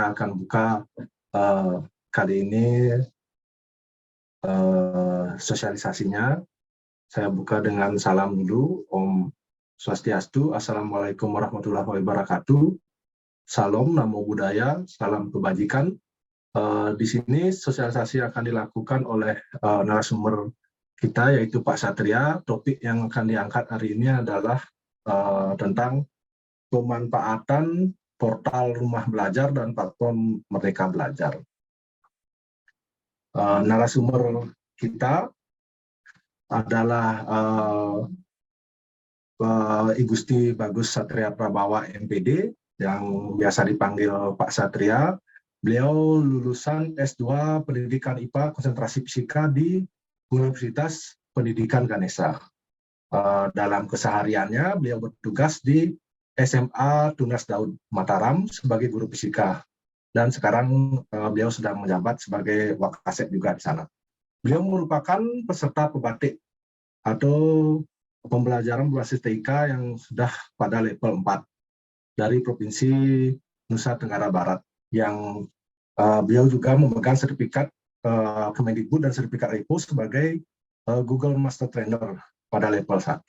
saya akan buka kali ini sosialisasinya. Saya buka dengan salam dulu. Om Swastiastu, Assalamualaikum warahmatullahi wabarakatuh. Salam, namo buddhaya, salam kebajikan. Di sini sosialisasi akan dilakukan oleh narasumber kita, yaitu Pak Satria. Topik yang akan diangkat hari ini adalah tentang pemanfaatan portal rumah belajar dan platform Merdeka Belajar. Narasumber kita adalah I Gusti Bagus Satria Prabawa MPD, yang biasa dipanggil Pak Satria. Beliau lulusan S2 Pendidikan IPA Konsentrasi Fisika di Universitas Pendidikan Ganesha. Dalam kesehariannya, beliau bertugas di SMA Tunas Daud Mataram sebagai guru fisika. Dan sekarang beliau sedang menjabat sebagai Wakasek juga di sana. Beliau merupakan peserta pebatik atau pembelajaran berbasis TIK yang sudah pada level 4 dari Provinsi Nusa Tenggara Barat, yang beliau juga memegang sertifikat Kemendikbud dan sertifikat EPO sebagai Google Master Trainer pada level 1.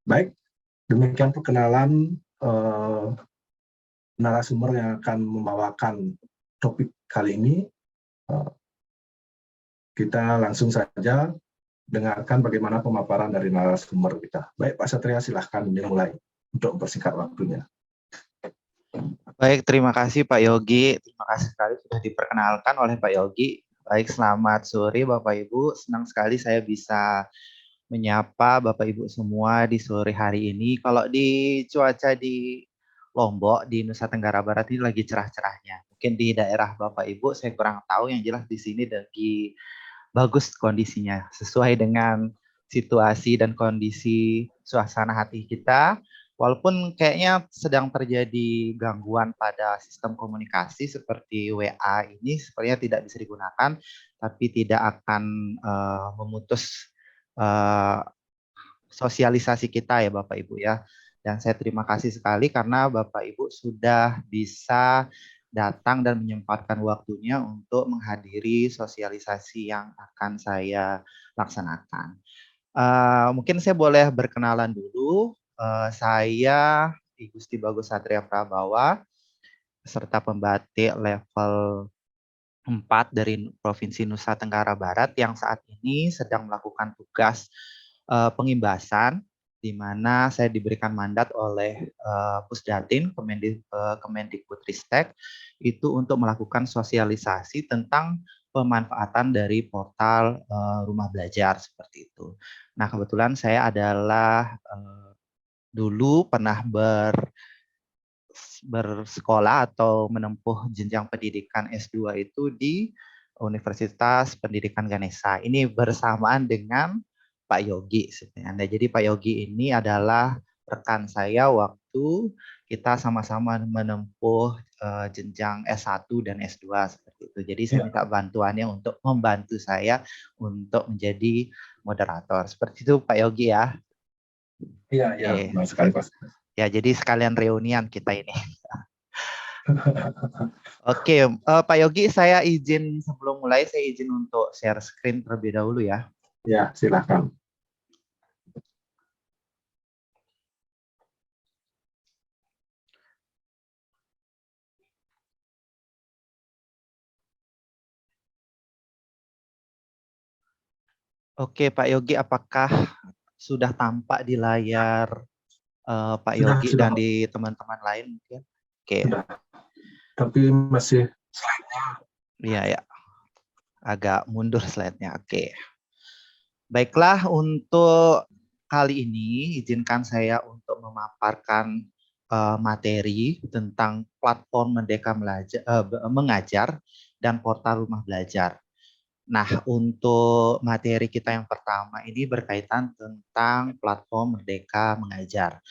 Baik, demikian perkenalan narasumber yang akan membawakan topik kali ini. Kita langsung saja dengarkan bagaimana pemaparan dari narasumber kita. Baik, Pak Satria, silahkan dimulai untuk mempersingkat waktunya. Baik, terima kasih Pak Yogi. Terima kasih sekali sudah diperkenalkan oleh Pak Yogi. Baik, selamat sore Bapak Ibu. Senang sekali saya bisa menyapa Bapak Ibu semua di sore hari ini. Kalau di cuaca di Lombok, di Nusa Tenggara Barat ini lagi cerah-cerahnya. Mungkin di daerah Bapak Ibu saya kurang tahu, yang jelas di sini lagi bagus kondisinya, sesuai dengan situasi dan kondisi suasana hati kita. Walaupun kayaknya sedang terjadi gangguan pada sistem komunikasi seperti WA ini, sepertinya tidak bisa digunakan, tapi tidak akan memutus sosialisasi kita ya Bapak Ibu ya. Dan saya terima kasih sekali karena Bapak Ibu sudah bisa datang dan menyempatkan waktunya untuk menghadiri sosialisasi yang akan saya laksanakan. Mungkin saya boleh berkenalan dulu. Saya I Gusti Bagus Satria Prabawa, peserta pembatik level 4 dari Provinsi Nusa Tenggara Barat yang saat ini sedang melakukan tugas pengimbasan, di mana saya diberikan mandat oleh Pusdatin Kemendikbudristek itu untuk melakukan sosialisasi tentang pemanfaatan dari portal rumah belajar seperti itu. Nah, kebetulan saya adalah dulu pernah bersekolah atau menempuh jenjang pendidikan S2 itu di Universitas Pendidikan Ganesha. Ini bersamaan dengan Pak Yogi sebenarnya. Jadi Pak Yogi ini adalah rekan saya waktu kita sama-sama menempuh jenjang S1 dan S2 seperti itu. Jadi saya minta bantuannya untuk membantu saya untuk menjadi moderator. Seperti itu Pak Yogi ya. Iya, benar sekali Pak. Ya, jadi sekalian reunian kita ini. Oke, Pak Yogi, saya izin sebelum mulai, saya izin untuk share screen terlebih dahulu ya. Ya, silakan. Oke, Pak Yogi, apakah sudah tampak di layar Pak Yogi dan di teman-teman lain mungkin? Oke. Sudah. Tapi masih slide-nya. Iya ya, agak mundur slide-nya. Oke. Baiklah, untuk kali ini izinkan saya untuk memaparkan materi tentang platform Merdeka Mengajar dan portal rumah belajar. Nah, untuk materi kita yang pertama ini berkaitan tentang platform Merdeka Mengajar.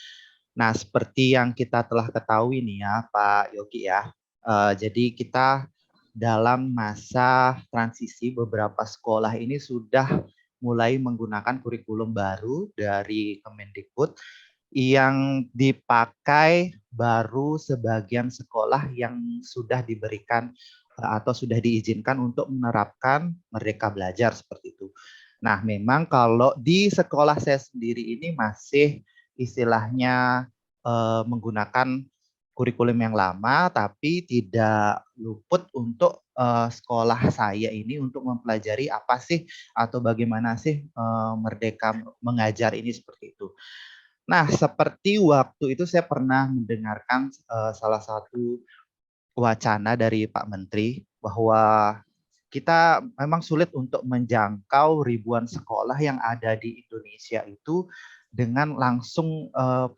Nah, seperti yang kita telah ketahui nih ya, Pak Yogi ya. Jadi kita dalam masa transisi beberapa sekolah ini sudah mulai menggunakan kurikulum baru dari Kemendikbud yang dipakai baru sebagian sekolah yang sudah diberikan atau sudah diizinkan untuk menerapkan Merdeka Belajar seperti itu. Nah, memang kalau di sekolah saya sendiri ini masih istilahnya menggunakan kurikulum yang lama, tapi tidak luput untuk sekolah saya ini untuk mempelajari apa sih atau bagaimana sih Merdeka Mengajar ini seperti itu. Nah, seperti waktu itu saya pernah mendengarkan salah satu wacana dari Pak Menteri bahwa kita memang sulit untuk menjangkau ribuan sekolah yang ada di Indonesia itu dengan langsung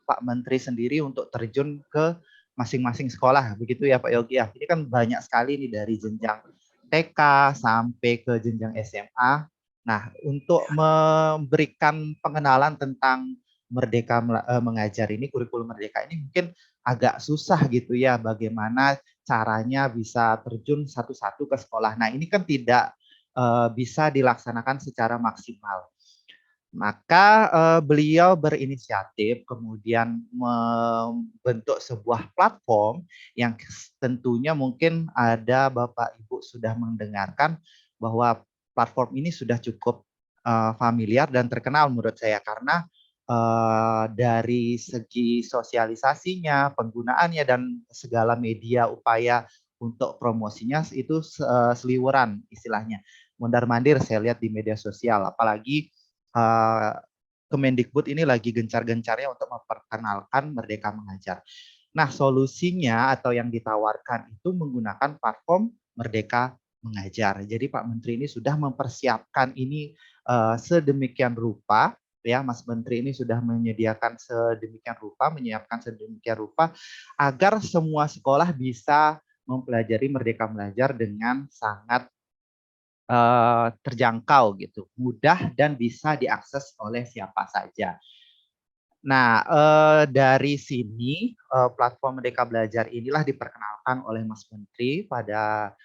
Pak Menteri sendiri untuk terjun ke masing-masing sekolah, begitu ya Pak Yogi ya. Ini kan banyak sekali nih dari jenjang TK sampai ke jenjang SMA. Nah, untuk memberikan pengenalan tentang Merdeka Mengajar ini, kurikulum Merdeka ini mungkin agak susah gitu ya, bagaimana caranya bisa terjun satu-satu ke sekolah. Nah, ini kan tidak bisa dilaksanakan secara maksimal. Maka beliau berinisiatif kemudian membentuk sebuah platform yang tentunya mungkin ada Bapak Ibu sudah mendengarkan bahwa platform ini sudah cukup familiar dan terkenal menurut saya karena dari segi sosialisasinya, penggunaannya dan segala media upaya untuk promosinya itu seliweran istilahnya. Mondar-mandir saya lihat di media sosial, apalagi Kemendikbud ini lagi gencar-gencarnya untuk memperkenalkan Merdeka Mengajar. Nah, solusinya atau yang ditawarkan itu menggunakan platform Merdeka Mengajar. Jadi Pak Menteri ini sudah mempersiapkan ini sedemikian rupa, ya Mas Menteri ini sudah menyediakan sedemikian rupa, menyiapkan sedemikian rupa agar semua sekolah bisa mempelajari Merdeka Belajar dengan sangat terjangkau gitu, mudah dan bisa diakses oleh siapa saja. Nah, dari sini platform Merdeka Belajar inilah diperkenalkan oleh Mas Menteri pada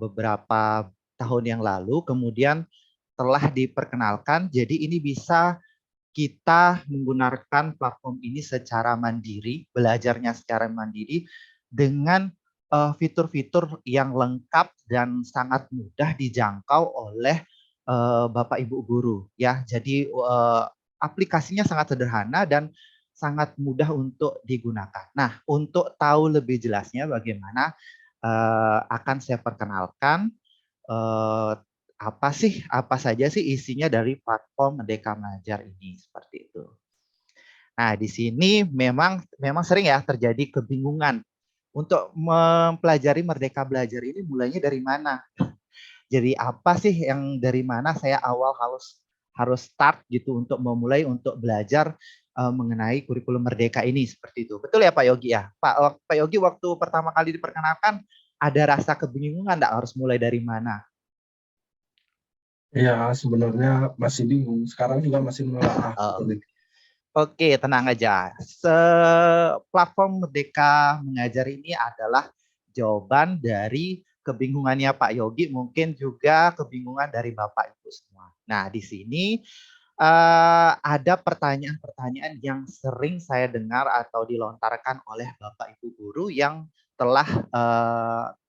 beberapa tahun yang lalu, kemudian telah diperkenalkan, jadi ini bisa kita menggunakan platform ini secara mandiri, belajarnya secara mandiri dengan fitur-fitur yang lengkap dan sangat mudah dijangkau oleh Bapak Ibu guru ya. Jadi aplikasinya sangat sederhana dan sangat mudah untuk digunakan. Nah, untuk tahu lebih jelasnya bagaimana akan saya perkenalkan apa saja sih isinya dari platform Merdeka Belajar ini seperti itu. Nah, di sini memang sering ya terjadi kebingungan untuk mempelajari Merdeka Belajar ini mulainya dari mana? Jadi apa sih yang dari mana saya awal harus start gitu untuk memulai untuk belajar mengenai kurikulum Merdeka ini seperti itu. Betul ya Pak Yogi ya? Pak Yogi waktu pertama kali diperkenalkan ada rasa kebingungan enggak harus mulai dari mana? Iya, sebenarnya masih bingung. Sekarang juga masih menelaah. Oke, tenang aja. Platform Merdeka Mengajar ini adalah jawaban dari kebingungannya Pak Yogi, mungkin juga kebingungan dari Bapak Ibu semua. Nah, di sini ada pertanyaan-pertanyaan yang sering saya dengar atau dilontarkan oleh Bapak Ibu guru yang telah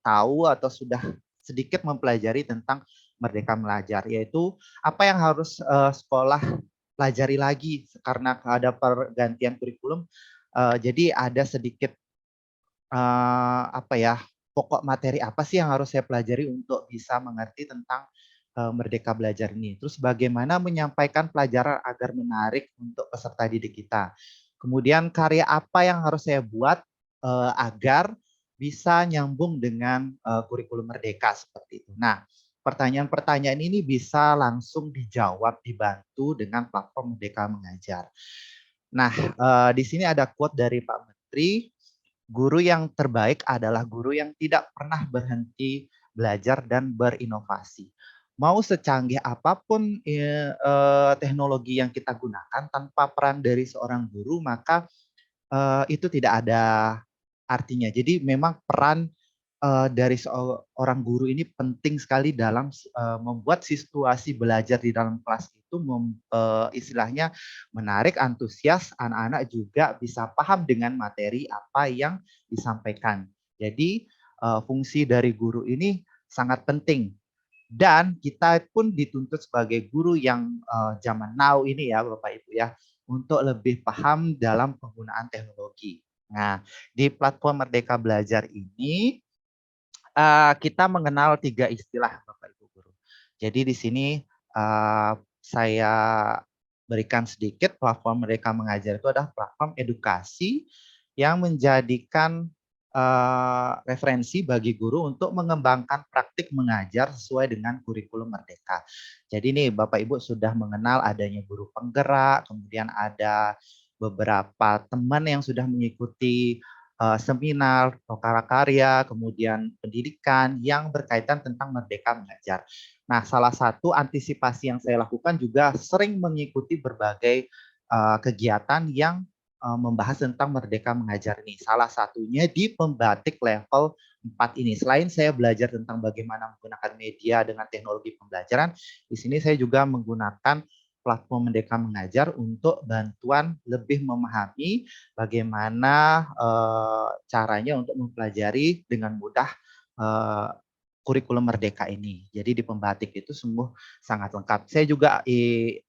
tahu atau sudah sedikit mempelajari tentang Merdeka Belajar, yaitu apa yang harus sekolah pelajari lagi karena ada pergantian kurikulum. Jadi ada sedikit pokok materi apa sih yang harus saya pelajari untuk bisa mengerti tentang Merdeka Belajar ini. Terus bagaimana menyampaikan pelajaran agar menarik untuk peserta didik kita. Kemudian karya apa yang harus saya buat agar bisa nyambung dengan kurikulum Merdeka seperti itu. Nah, pertanyaan-pertanyaan ini bisa langsung dijawab, dibantu dengan platform Merdeka Mengajar. Nah, di sini ada quote dari Pak Menteri, guru yang terbaik adalah guru yang tidak pernah berhenti belajar dan berinovasi. Mau secanggih apapun teknologi yang kita gunakan, tanpa peran dari seorang guru, maka itu tidak ada artinya. Jadi memang peran dari seorang guru ini penting sekali dalam membuat situasi belajar di dalam kelas itu istilahnya menarik, antusias, anak-anak juga bisa paham dengan materi apa yang disampaikan. Jadi fungsi dari guru ini sangat penting. Dan kita pun dituntut sebagai guru yang zaman now ini ya Bapak Ibu ya, untuk lebih paham dalam penggunaan teknologi. Nah, di platform Merdeka Belajar ini kita mengenal 3 istilah Bapak Ibu guru. Jadi di sini saya berikan sedikit platform Merdeka Mengajar itu adalah platform edukasi yang menjadikan referensi bagi guru untuk mengembangkan praktik mengajar sesuai dengan kurikulum Merdeka. Jadi nih Bapak Ibu sudah mengenal adanya guru penggerak, kemudian ada beberapa teman yang sudah mengikuti seminar, karya, kemudian pendidikan yang berkaitan tentang Merdeka Mengajar. Nah, salah satu antisipasi yang saya lakukan juga sering mengikuti berbagai kegiatan yang membahas tentang Merdeka Mengajar ini. Salah satunya di pembatik level 4 ini. Selain saya belajar tentang bagaimana menggunakan media dengan teknologi pembelajaran, di sini saya juga menggunakan platform Merdeka Mengajar untuk bantuan lebih memahami bagaimana caranya untuk mempelajari dengan mudah kurikulum Merdeka ini. Jadi di pembatik itu sungguh sangat lengkap. Saya juga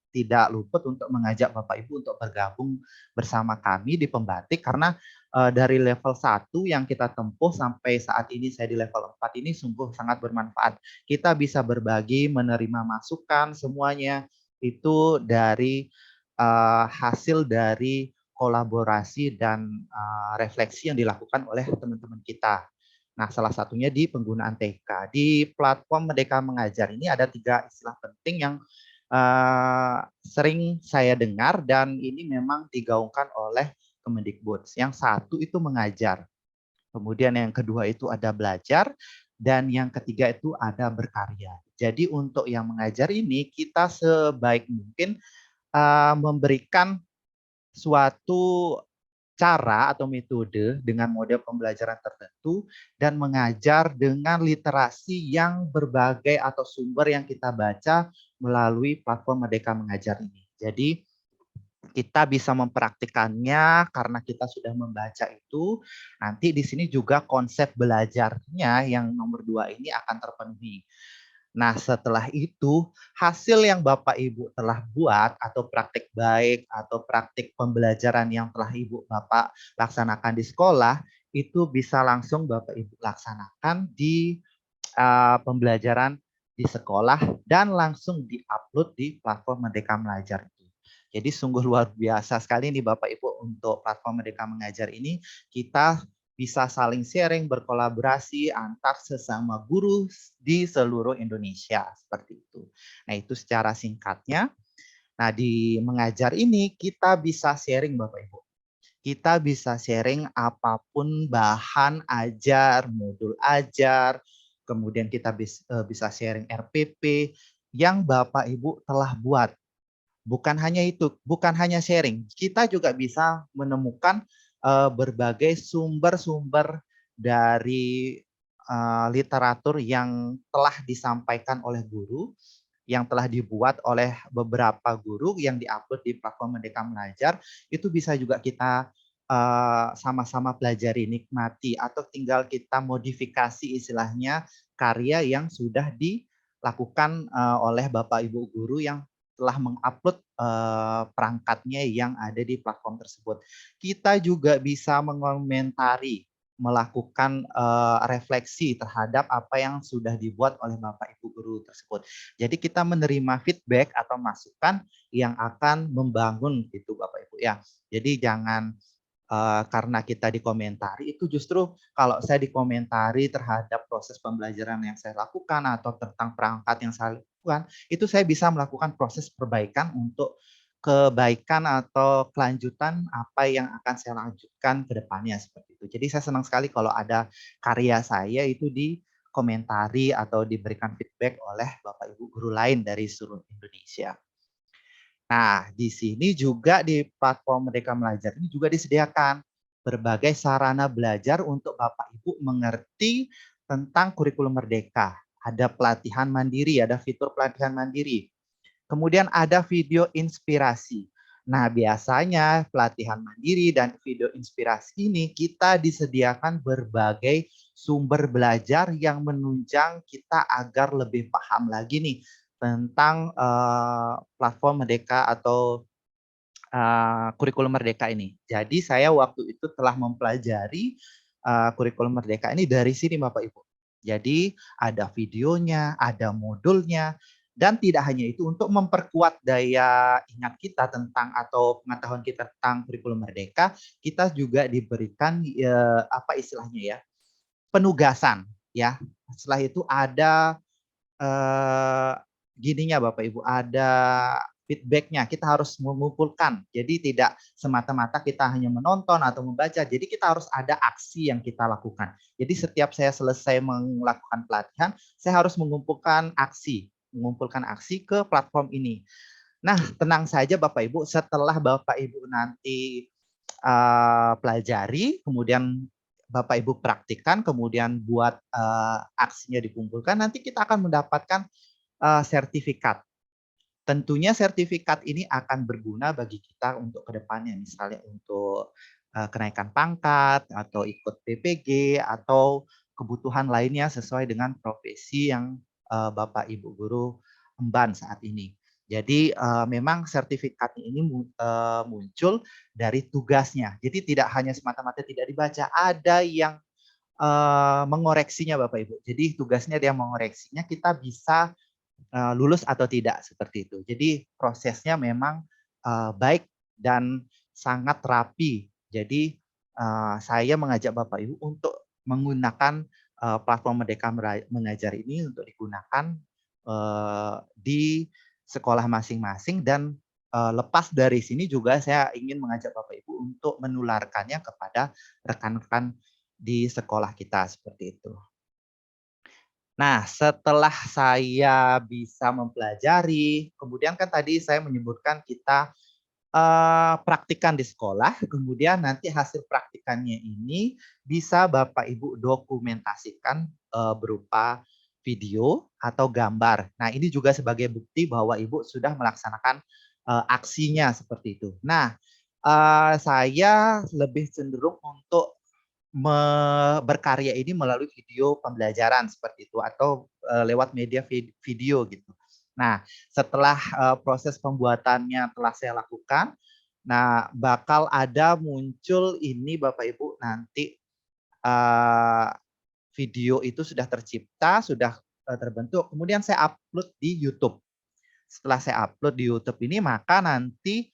tidak luput untuk mengajak Bapak Ibu untuk bergabung bersama kami di pembatik karena dari level 1 yang kita tempuh sampai saat ini saya di level 4 ini sungguh sangat bermanfaat. Kita bisa berbagi, menerima masukan semuanya itu dari hasil dari kolaborasi dan refleksi yang dilakukan oleh teman-teman kita. Nah, salah satunya di penggunaan TK. Di platform Merdeka Mengajar ini ada 3 istilah penting yang sering saya dengar dan ini memang digaungkan oleh Kemendikbud. Yang satu itu mengajar. Kemudian yang kedua itu ada belajar dan yang ketiga itu ada berkarya. Jadi untuk yang mengajar ini kita sebaik mungkin memberikan suatu cara atau metode dengan model pembelajaran tertentu dan mengajar dengan literasi yang berbagai atau sumber yang kita baca melalui platform Merdeka Mengajar ini. Jadi kita bisa mempraktikannya karena kita sudah membaca itu. Nanti di sini juga konsep belajarnya yang nomor 2 ini akan terpenuhi. Nah, setelah itu, hasil yang Bapak Ibu telah buat atau praktik baik atau praktik pembelajaran yang telah Ibu Bapak laksanakan di sekolah, itu bisa langsung Bapak Ibu laksanakan di pembelajaran di sekolah dan langsung di-upload di platform Merdeka Mengajar itu. Jadi sungguh luar biasa sekali nih Bapak Ibu untuk platform Merdeka Mengajar ini kita bisa saling sharing, berkolaborasi antar sesama guru di seluruh Indonesia seperti itu. Nah, itu secara singkatnya. Nah, di mengajar ini kita bisa sharing Bapak Ibu. Kita bisa sharing apapun bahan ajar, modul ajar, kemudian kita bisa sharing RPP yang Bapak Ibu telah buat. Bukan hanya itu, bukan hanya sharing, kita juga bisa menemukan berbagai sumber-sumber dari literatur yang telah disampaikan oleh guru, yang telah dibuat oleh beberapa guru yang diupload di platform Merdeka Mengajar, itu bisa juga kita sama-sama pelajari, nikmati, atau tinggal kita modifikasi istilahnya karya yang sudah dilakukan oleh Bapak Ibu guru yang telah mengupload perangkatnya yang ada di platform tersebut. Kita juga bisa mengomentari, melakukan refleksi terhadap apa yang sudah dibuat oleh Bapak Ibu guru tersebut. Jadi kita menerima feedback atau masukan yang akan membangun gitu Bapak Ibu ya. Jadi jangan karena kita dikomentari itu justru kalau saya dikomentari terhadap proses pembelajaran yang saya lakukan atau tentang perangkat yang saya lakukan, itu saya bisa melakukan proses perbaikan untuk kebaikan atau kelanjutan apa yang akan saya lanjutkan ke depannya seperti itu. Jadi saya senang sekali kalau ada karya saya itu dikomentari atau diberikan feedback oleh Bapak Ibu guru lain dari seluruh Indonesia. Nah, di sini juga di platform Merdeka Belajar ini juga disediakan berbagai sarana belajar untuk Bapak Ibu mengerti tentang kurikulum merdeka. Ada pelatihan mandiri, ada fitur pelatihan mandiri. Kemudian ada video inspirasi. Nah, biasanya pelatihan mandiri dan video inspirasi ini kita disediakan berbagai sumber belajar yang menunjang kita agar lebih paham lagi nih tentang platform Merdeka atau kurikulum Merdeka ini. Jadi saya waktu itu telah mempelajari kurikulum Merdeka ini dari sini Bapak Ibu. Jadi ada videonya, ada modulnya, dan tidak hanya itu untuk memperkuat daya ingat kita tentang atau pengetahuan kita tentang kurikulum Merdeka, kita juga diberikan apa istilahnya ya, penugasan ya. Setelah itu ada gininya Bapak Ibu, ada feedback-nya, kita harus mengumpulkan. Jadi tidak semata-mata kita hanya menonton atau membaca, jadi kita harus ada aksi yang kita lakukan. Jadi setiap saya selesai melakukan pelatihan, saya harus mengumpulkan aksi ke platform ini. Nah, tenang saja Bapak Ibu, setelah Bapak Ibu nanti pelajari, kemudian Bapak Ibu praktikkan, kemudian buat aksinya dikumpulkan, nanti kita akan mendapatkan sertifikat. Tentunya sertifikat ini akan berguna bagi kita untuk kedepannya, misalnya untuk kenaikan pangkat atau ikut PPG atau kebutuhan lainnya sesuai dengan profesi yang Bapak Ibu guru emban saat ini. Jadi memang sertifikat ini muncul dari tugasnya. Jadi tidak hanya semata-mata tidak dibaca, ada yang mengoreksinya Bapak Ibu. Jadi tugasnya dia mengoreksinya, kita bisa lulus atau tidak seperti itu. Jadi prosesnya memang baik dan sangat rapi. Jadi saya mengajak Bapak Ibu untuk menggunakan platform Merdeka Mengajar ini untuk digunakan di sekolah masing-masing, dan lepas dari sini juga saya ingin mengajak Bapak Ibu untuk menularkannya kepada rekan-rekan di sekolah kita seperti itu. Nah, setelah saya bisa mempelajari, kemudian kan tadi saya menyebutkan kita praktikan di sekolah, kemudian nanti hasil praktikannya ini bisa Bapak Ibu dokumentasikan berupa video atau gambar. Nah, ini juga sebagai bukti bahwa Ibu sudah melaksanakan aksinya seperti itu. Nah, saya lebih cenderung untuk berkarya ini melalui video pembelajaran seperti itu atau lewat media video gitu. Nah, setelah proses pembuatannya telah saya lakukan, nah bakal ada muncul ini Bapak Ibu nanti video itu sudah tercipta, sudah terbentuk, kemudian saya upload di YouTube. Setelah saya upload di YouTube ini, maka nanti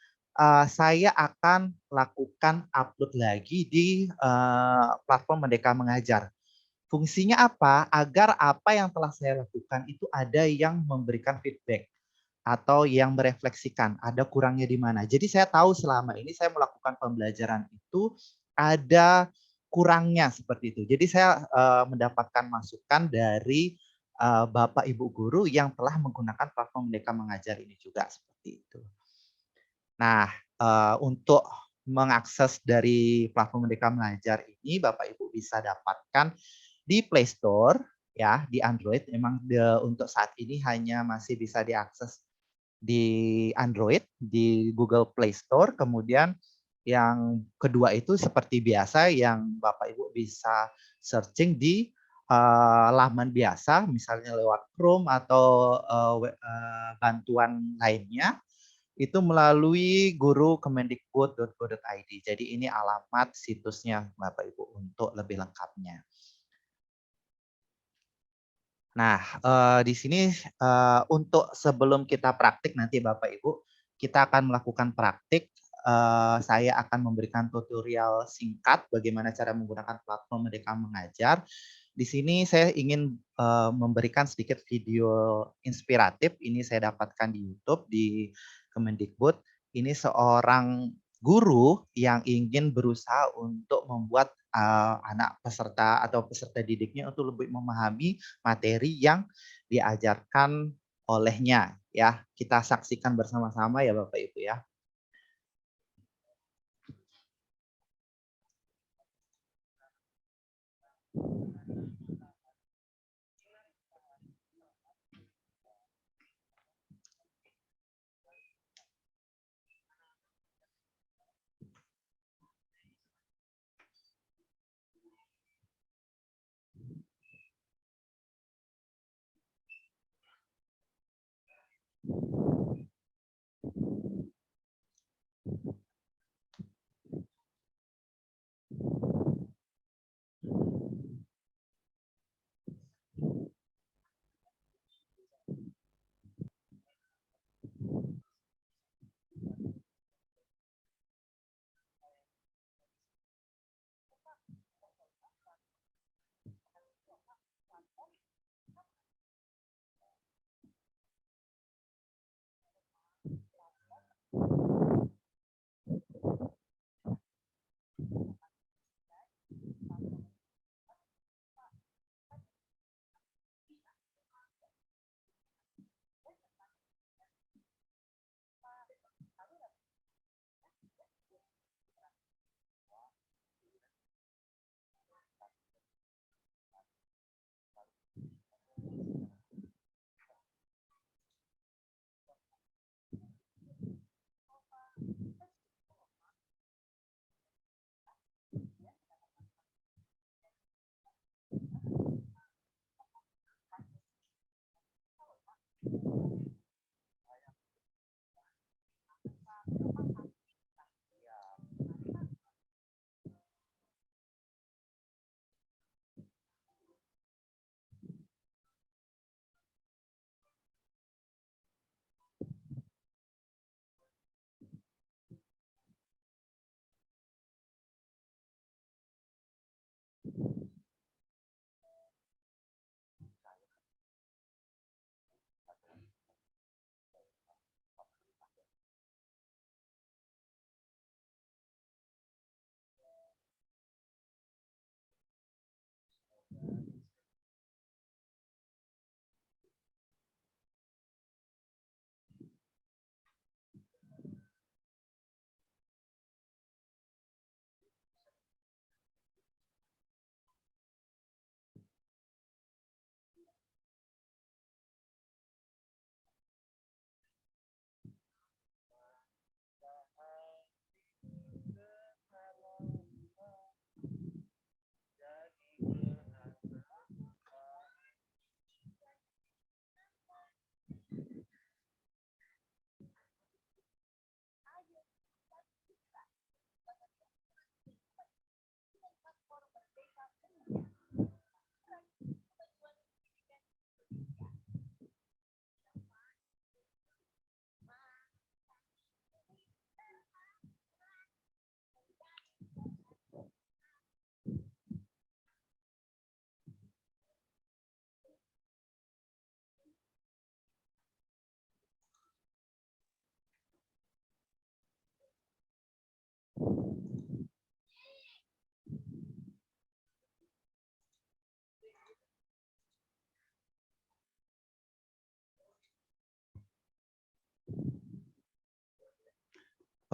saya akan lakukan upload lagi di platform Merdeka Mengajar. Fungsinya apa? Agar apa yang telah saya lakukan itu ada yang memberikan feedback atau yang merefleksikan ada kurangnya di mana. Jadi saya tahu selama ini saya melakukan pembelajaran itu ada kurangnya seperti itu. Jadi saya mendapatkan masukan dari Bapak Ibu guru yang telah menggunakan platform Merdeka Mengajar ini juga seperti itu. Nah, untuk mengakses dari platform Merdeka Mengajar ini Bapak Ibu bisa dapatkan di Play Store ya, di Android. Memang untuk saat ini hanya masih bisa diakses di Android, di Google Play Store. Kemudian yang kedua itu seperti biasa yang Bapak Ibu bisa searching di laman biasa, misalnya lewat Chrome atau bantuan lainnya, itu melalui guru-kemendikbud.go.id. Jadi ini alamat situsnya Bapak Ibu untuk lebih lengkapnya. Nah, di sini untuk sebelum kita praktik nanti Bapak Ibu, kita akan melakukan praktik. Saya akan memberikan tutorial singkat bagaimana cara menggunakan platform Merdeka Mengajar. Di sini saya ingin memberikan sedikit video inspiratif. Ini saya dapatkan di YouTube, di Kemendikbud. Ini seorang guru yang ingin berusaha untuk membuat anak peserta atau peserta didiknya untuk lebih memahami materi yang diajarkan olehnya ya. Kita saksikan bersama-sama ya Bapak Ibu ya.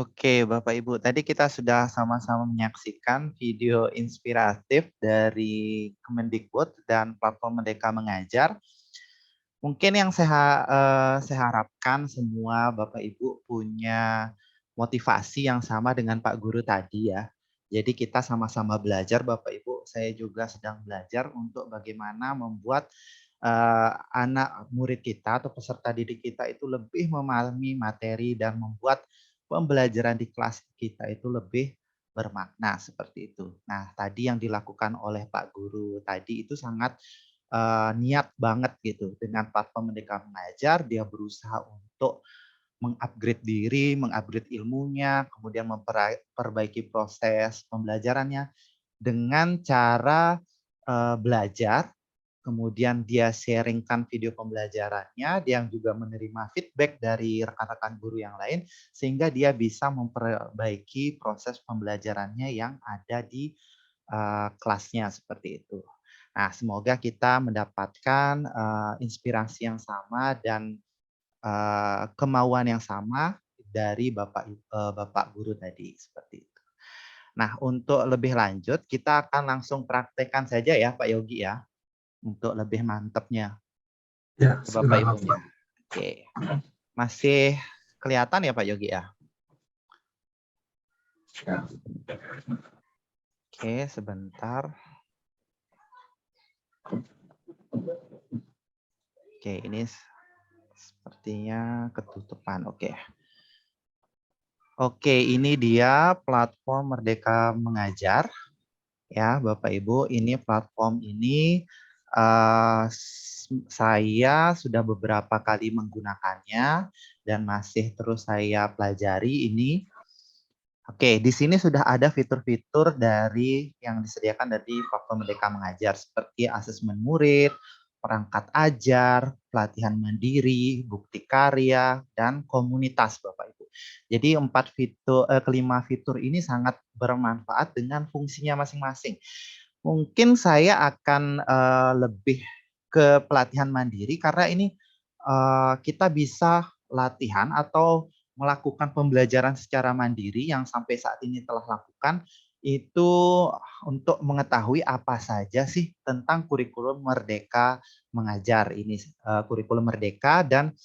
Oke, Bapak Ibu, tadi kita sudah sama-sama menyaksikan video inspiratif dari Kemendikbud dan platform Merdeka Mengajar. Mungkin yang saya harapkan semua Bapak Ibu punya motivasi yang sama dengan Pak Guru tadi ya. Jadi kita sama-sama belajar Bapak Ibu, saya juga sedang belajar untuk bagaimana membuat anak murid kita atau peserta didik kita itu lebih memahami materi dan membuat pembelajaran di kelas kita itu lebih bermakna seperti itu. Nah, tadi yang dilakukan oleh Pak Guru tadi itu sangat niat banget gitu. Dengan platform Merdeka Mengajar, dia berusaha untuk meng-upgrade diri, meng-upgrade ilmunya, kemudian memperbaiki proses pembelajarannya dengan cara belajar, kemudian dia sharingkan video pembelajarannya, dia juga menerima feedback dari rekan-rekan guru yang lain, sehingga dia bisa memperbaiki proses pembelajarannya yang ada di kelasnya seperti itu. Nah, semoga kita mendapatkan inspirasi yang sama dan kemauan yang sama dari Bapak Guru tadi seperti itu. Nah, untuk lebih lanjut kita akan langsung praktekkan saja ya Pak Yogi ya, untuk lebih mantapnya Ya, ke Bapak silakan Ibunya. Pak. Oke. Masih kelihatan ya Pak Yogi ya? Ya. Oke, sebentar. Oke, ini sepertinya ketutupan. Oke. Oke, ini dia platform Merdeka Mengajar. Ya, Bapak Ibu, ini platform ini saya sudah beberapa kali menggunakannya dan masih terus saya pelajari ini. Oke, di sini sudah ada fitur-fitur dari yang disediakan dari platform Merdeka Mengajar seperti asesmen murid, perangkat ajar, pelatihan mandiri, bukti karya, dan komunitas Bapak Ibu. Jadi kelima fitur ini sangat bermanfaat dengan fungsinya masing-masing. Mungkin saya akan lebih ke pelatihan mandiri karena ini kita bisa latihan atau melakukan pembelajaran secara mandiri yang sampai saat ini telah lakukan itu untuk mengetahui apa saja sih tentang kurikulum Merdeka Mengajar ini, kurikulum Merdeka dan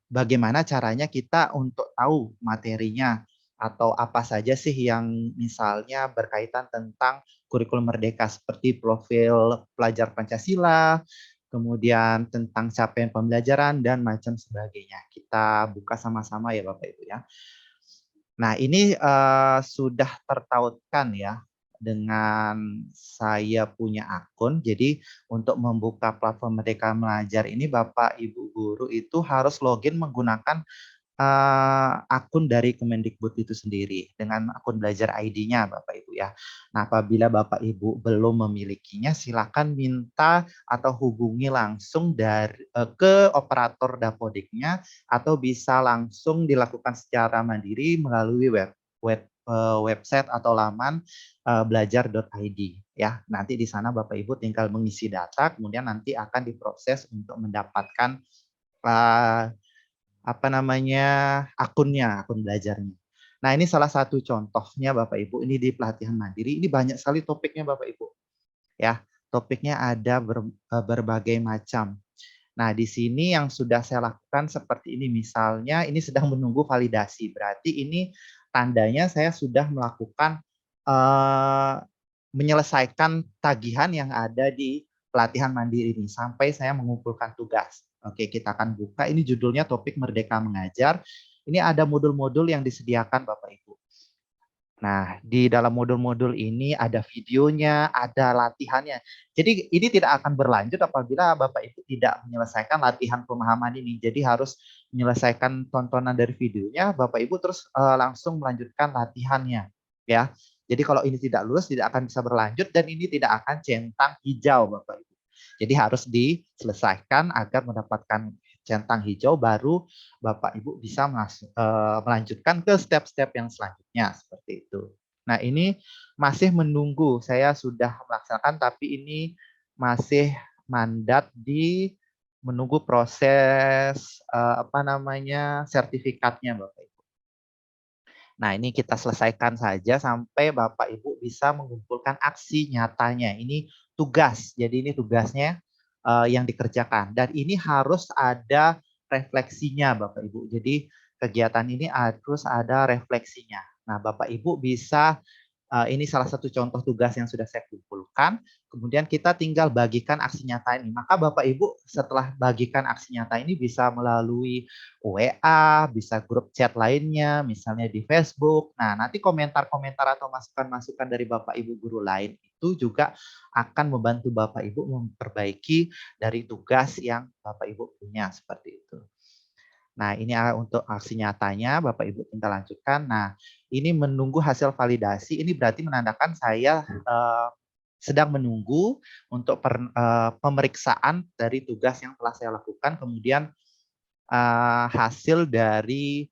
bagaimana caranya kita untuk tahu materinya atau apa saja sih yang misalnya berkaitan tentang kurikulum Merdeka seperti profil pelajar Pancasila, kemudian tentang capaian pembelajaran dan macam sebagainya. Kita buka sama-sama ya Bapak Ibu ya. Nah, ini sudah tertautkan ya dengan saya punya akun. Jadi untuk membuka platform Merdeka Belajar ini Bapak Ibu guru itu harus login menggunakan akun dari Kemendikbud itu sendiri dengan akun belajar ID-nya Bapak Ibu ya. Nah, apabila Bapak Ibu belum memilikinya, silakan minta atau hubungi langsung ke operator Dapodiknya atau bisa langsung dilakukan secara mandiri melalui website atau laman belajar.id ya. Nanti di sana Bapak Ibu tinggal mengisi data, kemudian nanti akan diproses untuk mendapatkan akun belajarnya. Nah, ini salah satu contohnya Bapak Ibu, ini di pelatihan mandiri, ini banyak sekali topiknya Bapak Ibu. Ya, topiknya ada berbagai macam. Nah, di sini yang sudah saya lakukan seperti ini, misalnya ini sedang menunggu validasi, berarti ini tandanya saya sudah melakukan menyelesaikan tagihan yang ada di pelatihan mandiri ini sampai saya mengumpulkan tugas. Oke, kita akan buka. Ini judulnya topik Merdeka Mengajar. Ini ada modul-modul yang disediakan Bapak Ibu. Nah, di dalam modul-modul ini ada videonya, ada latihannya. Jadi ini tidak akan berlanjut apabila Bapak Ibu tidak menyelesaikan latihan pemahaman ini. Jadi harus menyelesaikan tontonan dari videonya, Bapak Ibu terus langsung melanjutkan latihannya, ya. Jadi kalau ini tidak lulus tidak akan bisa berlanjut dan ini tidak akan centang hijau, Bapak Ibu. Jadi harus diselesaikan agar mendapatkan centang hijau baru Bapak Ibu bisa melanjutkan ke step-step yang selanjutnya seperti itu. Nah, ini masih menunggu. Saya sudah melaksanakan tapi ini masih mandat di menunggu proses sertifikatnya Bapak Ibu. Nah, ini kita selesaikan saja sampai Bapak Ibu bisa mengumpulkan aksi nyatanya. Ini tugas. Jadi ini tugasnya yang dikerjakan dan ini harus ada refleksinya Bapak Ibu. Jadi kegiatan ini harus ada refleksinya. Nah, Bapak Ibu bisa ini salah satu contoh tugas yang sudah saya kumpulkan. Kemudian kita tinggal bagikan aksi nyata ini. Maka Bapak Ibu setelah bagikan aksi nyata ini bisa melalui WA, bisa grup chat lainnya, misalnya di Facebook. Nah, nanti komentar-komentar atau masukan-masukan dari Bapak Ibu guru lain itu juga akan membantu Bapak Ibu memperbaiki dari tugas yang Bapak Ibu punya seperti itu. Nah, ini untuk aksi nyatanya, Bapak Ibu tinggal lanjutkan. Nah, ini menunggu hasil validasi, ini berarti menandakan saya sedang menunggu untuk pemeriksaan dari tugas yang telah saya lakukan, kemudian hasil dari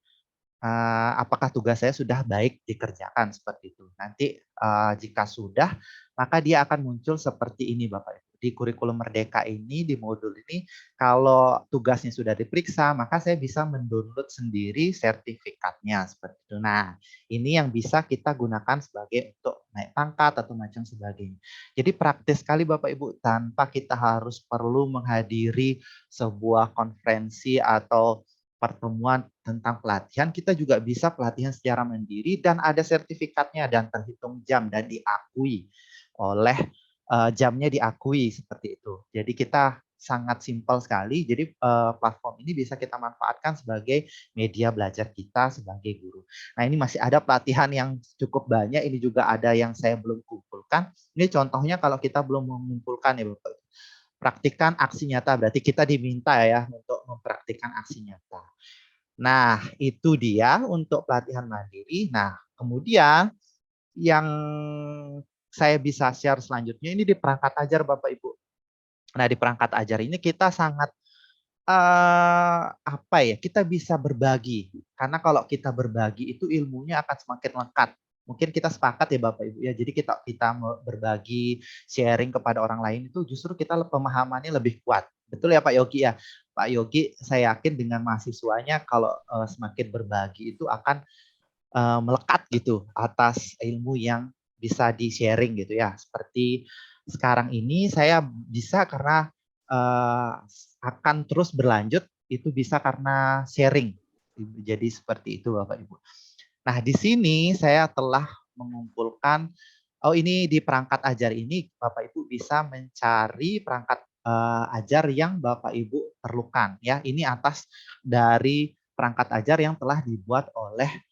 apakah tugas saya sudah baik dikerjakan seperti itu. Nanti jika sudah, maka dia akan muncul seperti ini Bapak Ibu. Di kurikulum Merdeka ini, di modul ini, kalau tugasnya sudah diperiksa, maka saya bisa mendownload sendiri sertifikatnya seperti itu. Nah, ini yang bisa kita gunakan sebagai untuk naik pangkat atau macam sebagainya. Jadi praktis sekali Bapak Ibu, tanpa kita harus perlu menghadiri sebuah konferensi atau pertemuan tentang pelatihan, kita juga bisa pelatihan secara mandiri dan ada sertifikatnya dan terhitung jam dan diakui oleh jamnya diakui seperti itu. Jadi kita sangat simpel sekali. Jadi platform ini bisa kita manfaatkan sebagai media belajar kita sebagai guru. Nah, ini masih ada pelatihan yang cukup banyak. Ini juga ada yang saya belum kumpulkan. Ini contohnya kalau kita belum mengumpulkan ya Bapak. Praktikan aksi nyata, berarti kita diminta ya untuk mempraktikkan aksi nyata. Nah, itu dia untuk pelatihan mandiri. Nah, kemudian yang saya bisa share selanjutnya ini di perangkat ajar Bapak Ibu. Nah, di perangkat ajar ini kita sangat kita bisa berbagi. Karena kalau kita berbagi itu ilmunya akan semakin lengkap. Mungkin kita sepakat ya Bapak Ibu ya. Jadi kita berbagi, sharing kepada orang lain itu justru kita pemahamannya lebih kuat. Betul ya Pak Yogi ya. Pak Yogi saya yakin dengan mahasiswanya kalau semakin berbagi itu akan melekat gitu atas ilmu yang bisa di-sharing gitu ya. Seperti sekarang ini saya bisa karena akan terus berlanjut itu bisa karena sharing. Jadi seperti itu Bapak Ibu. Nah, di sini saya telah mengumpulkan ini di perangkat ajar ini Bapak Ibu bisa mencari perangkat ajar yang Bapak Ibu perlukan ya. Ini atas dari perangkat ajar yang telah dibuat oleh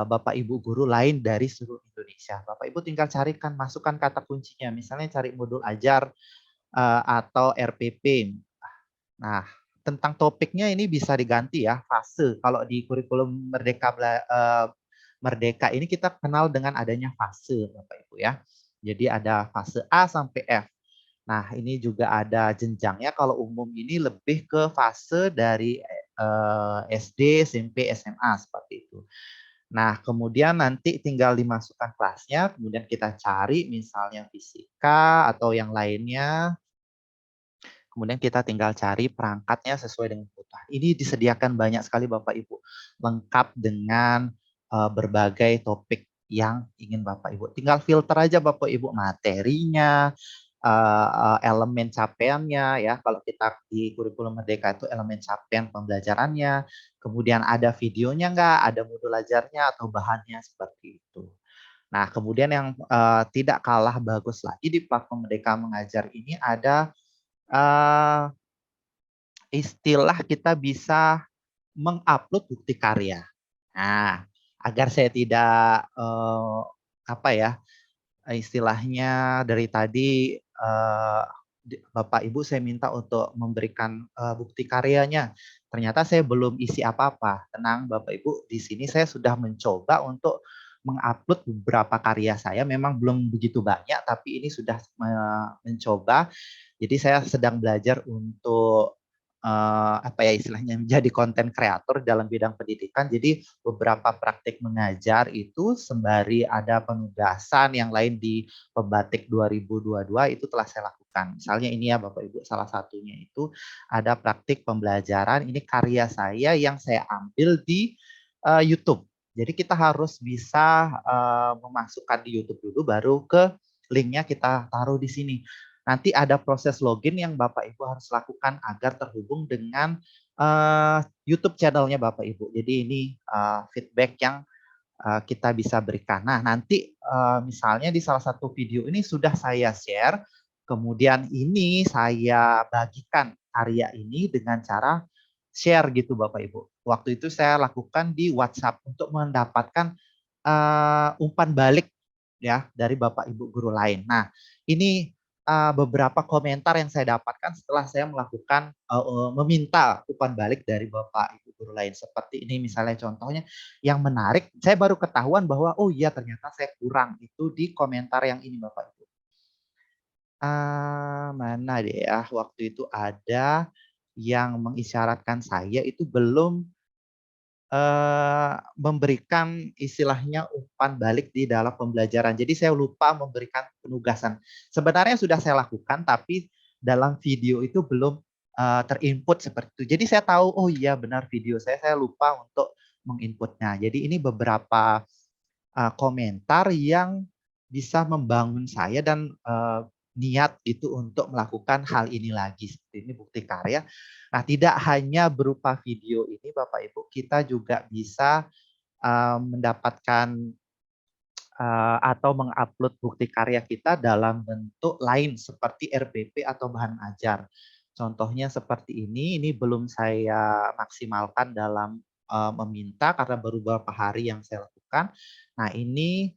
Bapak Ibu guru lain dari seluruh Indonesia. Bapak Ibu tinggal carikan, masukkan kata kuncinya. Misalnya cari modul ajar atau RPP. Nah, tentang topiknya ini bisa diganti ya, fase. Kalau di kurikulum Merdeka ini kita kenal dengan adanya fase, Bapak Ibu ya. Jadi ada fase A sampai F. Nah, ini juga ada jenjangnya. Kalau umum ini lebih ke fase dari SD, SMP, SMA seperti itu. Nah, kemudian nanti tinggal dimasukkan kelasnya, kemudian kita cari misalnya fisika atau yang lainnya. Kemudian kita tinggal cari perangkatnya sesuai dengan kebutuhan. Ini disediakan banyak sekali Bapak Ibu, lengkap dengan berbagai topik yang ingin Bapak Ibu. Tinggal filter aja Bapak Ibu materinya, elemen capaiannya ya. Kalau kita di kurikulum Merdeka itu elemen capaian pembelajarannya, kemudian ada videonya enggak, ada modul ajarnya atau bahannya seperti itu. Nah, kemudian yang tidak kalah bagus lagi di platform Merdeka Mengajar ini ada istilah kita bisa mengupload bukti karya. Nah, agar saya tidak istilahnya dari tadi Bapak Ibu saya minta untuk memberikan bukti karyanya. Ternyata saya belum isi apa-apa. Tenang Bapak Ibu, di sini saya sudah mencoba untuk mengupload beberapa karya saya. Memang belum begitu banyak, tapi ini sudah mencoba. Jadi saya sedang belajar untuk apa ya istilahnya menjadi konten kreator dalam bidang pendidikan. Jadi beberapa praktik mengajar itu sembari ada penugasan yang lain di Pembatik 2022 itu telah saya lakukan. Misalnya ini ya Bapak Ibu, salah satunya itu ada praktik pembelajaran, ini karya saya yang saya ambil di YouTube. Jadi kita harus bisa memasukkan di YouTube dulu baru ke linknya kita taruh di sini. Nanti ada proses login yang Bapak Ibu harus lakukan agar terhubung dengan YouTube channelnya Bapak Ibu. Jadi ini feedback yang kita bisa berikan. Nah, nanti misalnya di salah satu video ini sudah saya share, kemudian ini saya bagikan karya ini dengan cara share gitu Bapak Ibu. Waktu itu saya lakukan di WhatsApp untuk mendapatkan umpan balik ya dari Bapak Ibu guru lain. Nah, ini beberapa komentar yang saya dapatkan setelah saya melakukan meminta umpan balik dari Bapak Ibu guru lain. Seperti ini misalnya contohnya yang menarik, saya baru ketahuan bahwa oh iya ternyata saya kurang itu di komentar yang ini Bapak Ibu. Mana deh ya, waktu itu ada yang mengisyaratkan saya itu belum memberikan istilahnya umpan balik di dalam pembelajaran. Jadi saya lupa memberikan penugasan. Sebenarnya sudah saya lakukan, tapi dalam video itu belum terinput seperti itu. Jadi saya tahu, oh iya benar video saya lupa untuk menginputnya. Jadi ini beberapa komentar yang bisa membangun saya dan niat itu untuk melakukan hal ini lagi. Seperti ini bukti karya. Nah, tidak hanya berupa video ini Bapak Ibu, kita juga bisa mendapatkan atau mengupload bukti karya kita dalam bentuk lain seperti RPP atau bahan ajar. Contohnya seperti ini belum saya maksimalkan dalam meminta karena baru beberapa hari yang saya lakukan. Nah, ini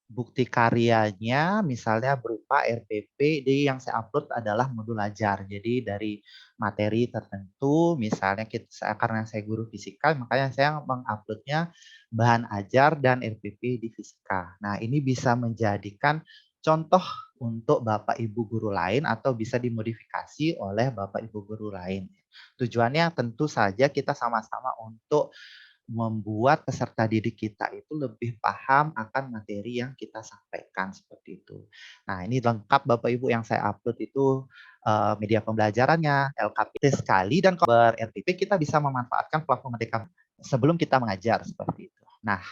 bukti karyanya misalnya berupa RPP yang saya upload adalah modul ajar. Jadi dari materi tertentu, misalnya karena saya guru fisika, makanya saya menguploadnya bahan ajar dan RPP di fisika. Nah, ini bisa menjadikan contoh untuk Bapak Ibu guru lain atau bisa dimodifikasi oleh Bapak Ibu guru lain. Tujuannya tentu saja kita sama-sama untuk membuat peserta didik kita itu lebih paham akan materi yang kita sampaikan seperti itu. Nah, ini lengkap Bapak Ibu yang saya upload itu media pembelajarannya, LKPT sekali dan kalau RTP kita bisa memanfaatkan platform Merdeka sebelum kita mengajar seperti itu. Nah,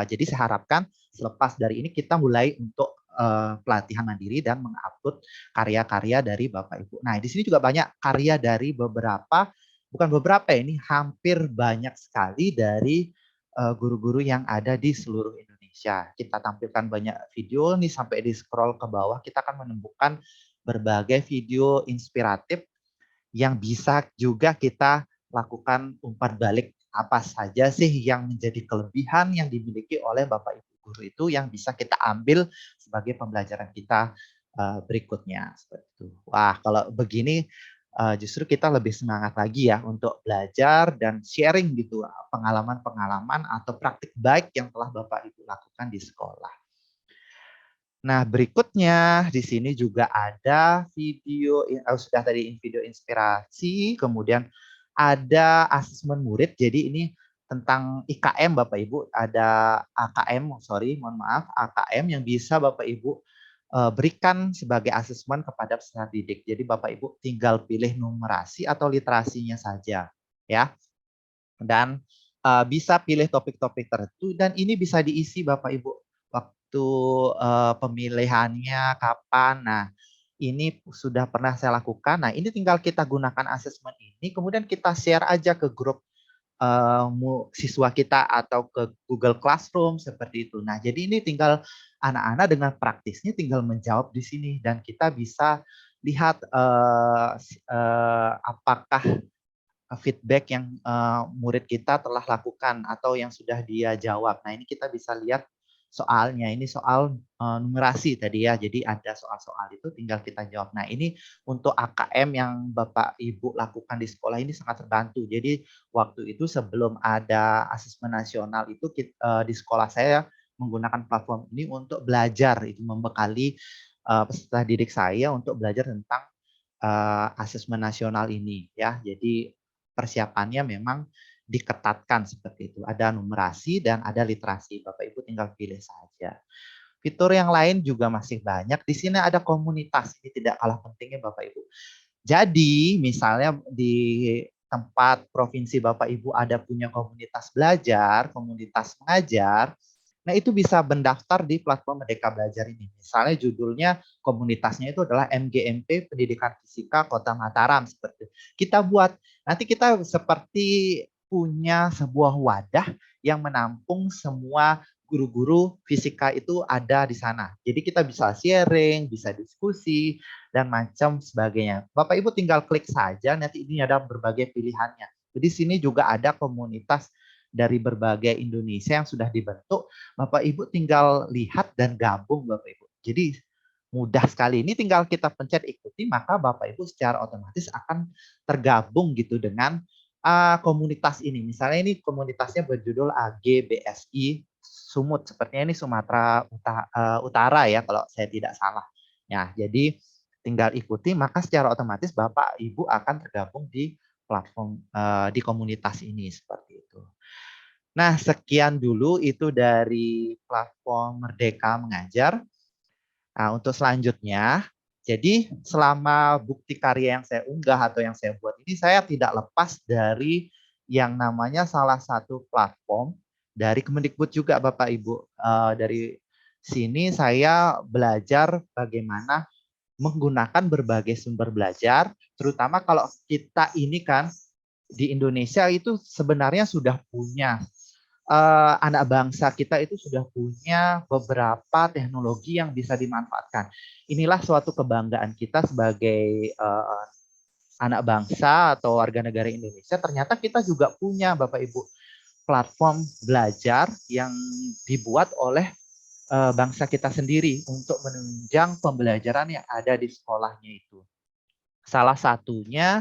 jadi saya harapkan selepas dari ini kita mulai untuk pelatihan mandiri dan mengupload karya-karya dari Bapak Ibu. Nah, di sini juga banyak karya dari bukan beberapa ya, ini hampir banyak sekali dari guru-guru yang ada di seluruh Indonesia. Kita tampilkan banyak video nih sampai di scroll ke bawah kita akan menemukan berbagai video inspiratif yang bisa juga kita lakukan umpan balik apa saja sih yang menjadi kelebihan yang dimiliki oleh Bapak Ibu guru itu yang bisa kita ambil sebagai pembelajaran kita berikutnya seperti itu. Wah, kalau begini justru kita lebih semangat lagi ya untuk belajar dan sharing gitu pengalaman-pengalaman atau praktik baik yang telah Bapak Ibu lakukan di sekolah. Nah, berikutnya di sini juga ada video sudah tadi video inspirasi, kemudian ada asesmen murid. Jadi ini tentang IKM Bapak Ibu, ada AKM, mohon maaf, AKM yang bisa Bapak Ibu berikan sebagai asesmen kepada peserta didik. Jadi Bapak Ibu tinggal pilih numerasi atau literasinya saja ya. Dan bisa pilih topik-topik tertentu dan ini bisa diisi Bapak Ibu waktu pemilihannya kapan. Nah, ini sudah pernah saya lakukan. Nah, ini tinggal kita gunakan asesmen ini kemudian kita share aja ke grup siswa kita atau ke Google Classroom seperti itu. Nah, jadi ini tinggal anak-anak dengan praktisnya tinggal menjawab di sini dan kita bisa lihat apakah feedback yang murid kita telah lakukan atau yang sudah dia jawab. Nah, ini kita bisa lihat soalnya. Ini soal numerasi tadi ya. Jadi ada soal-soal itu tinggal kita jawab. Nah, ini untuk AKM yang Bapak Ibu lakukan di sekolah ini sangat terbantu. Jadi waktu itu sebelum ada asesmen nasional itu di sekolah saya menggunakan platform ini untuk belajar, itu membekali peserta didik saya untuk belajar tentang asesmen nasional ini ya. Jadi persiapannya memang diketatkan seperti itu. Ada numerasi dan ada literasi. Bapak Ibu tinggal pilih saja. Fitur yang lain juga masih banyak. Di sini ada komunitas. Ini tidak kalah pentingnya Bapak Ibu. Jadi misalnya di tempat provinsi Bapak Ibu ada punya komunitas belajar, komunitas mengajar, nah itu bisa mendaftar di platform Merdeka Belajar ini. Misalnya judulnya komunitasnya itu adalah MGMP Pendidikan Fisika Kota Mataram seperti itu. Kita buat nanti kita seperti punya sebuah wadah yang menampung semua guru-guru fisika itu ada di sana. Jadi kita bisa sharing, bisa diskusi, dan macam sebagainya. Bapak Ibu tinggal klik saja, nanti ini ada berbagai pilihannya. Jadi sini juga ada komunitas dari berbagai Indonesia yang sudah dibentuk. Bapak Ibu tinggal lihat dan gabung Bapak Ibu. Jadi mudah sekali. Ini tinggal kita pencet ikuti, maka Bapak Ibu secara otomatis akan tergabung gitu dengan komunitas ini. Misalnya ini komunitasnya berjudul AGBSI Sumut. Sepertinya ini Sumatera Utara ya kalau saya tidak salah. Ya, jadi tinggal ikuti, maka secara otomatis Bapak Ibu akan tergabung di platform di komunitas ini seperti itu. Nah, sekian dulu itu dari platform Merdeka Mengajar. Nah, untuk selanjutnya, jadi selama bukti karya yang saya unggah atau yang saya buat ini, saya tidak lepas dari yang namanya salah satu platform dari Kemendikbud juga Bapak Ibu. Dari sini saya belajar bagaimana menggunakan berbagai sumber belajar, terutama kalau kita ini kan di Indonesia itu sebenarnya sudah punya anak bangsa kita itu sudah punya beberapa teknologi yang bisa dimanfaatkan. Inilah suatu kebanggaan kita sebagai anak bangsa atau warga negara Indonesia. Ternyata kita juga punya Bapak Ibu platform belajar yang dibuat oleh bangsa kita sendiri untuk menunjang pembelajaran yang ada di sekolahnya itu. Salah satunya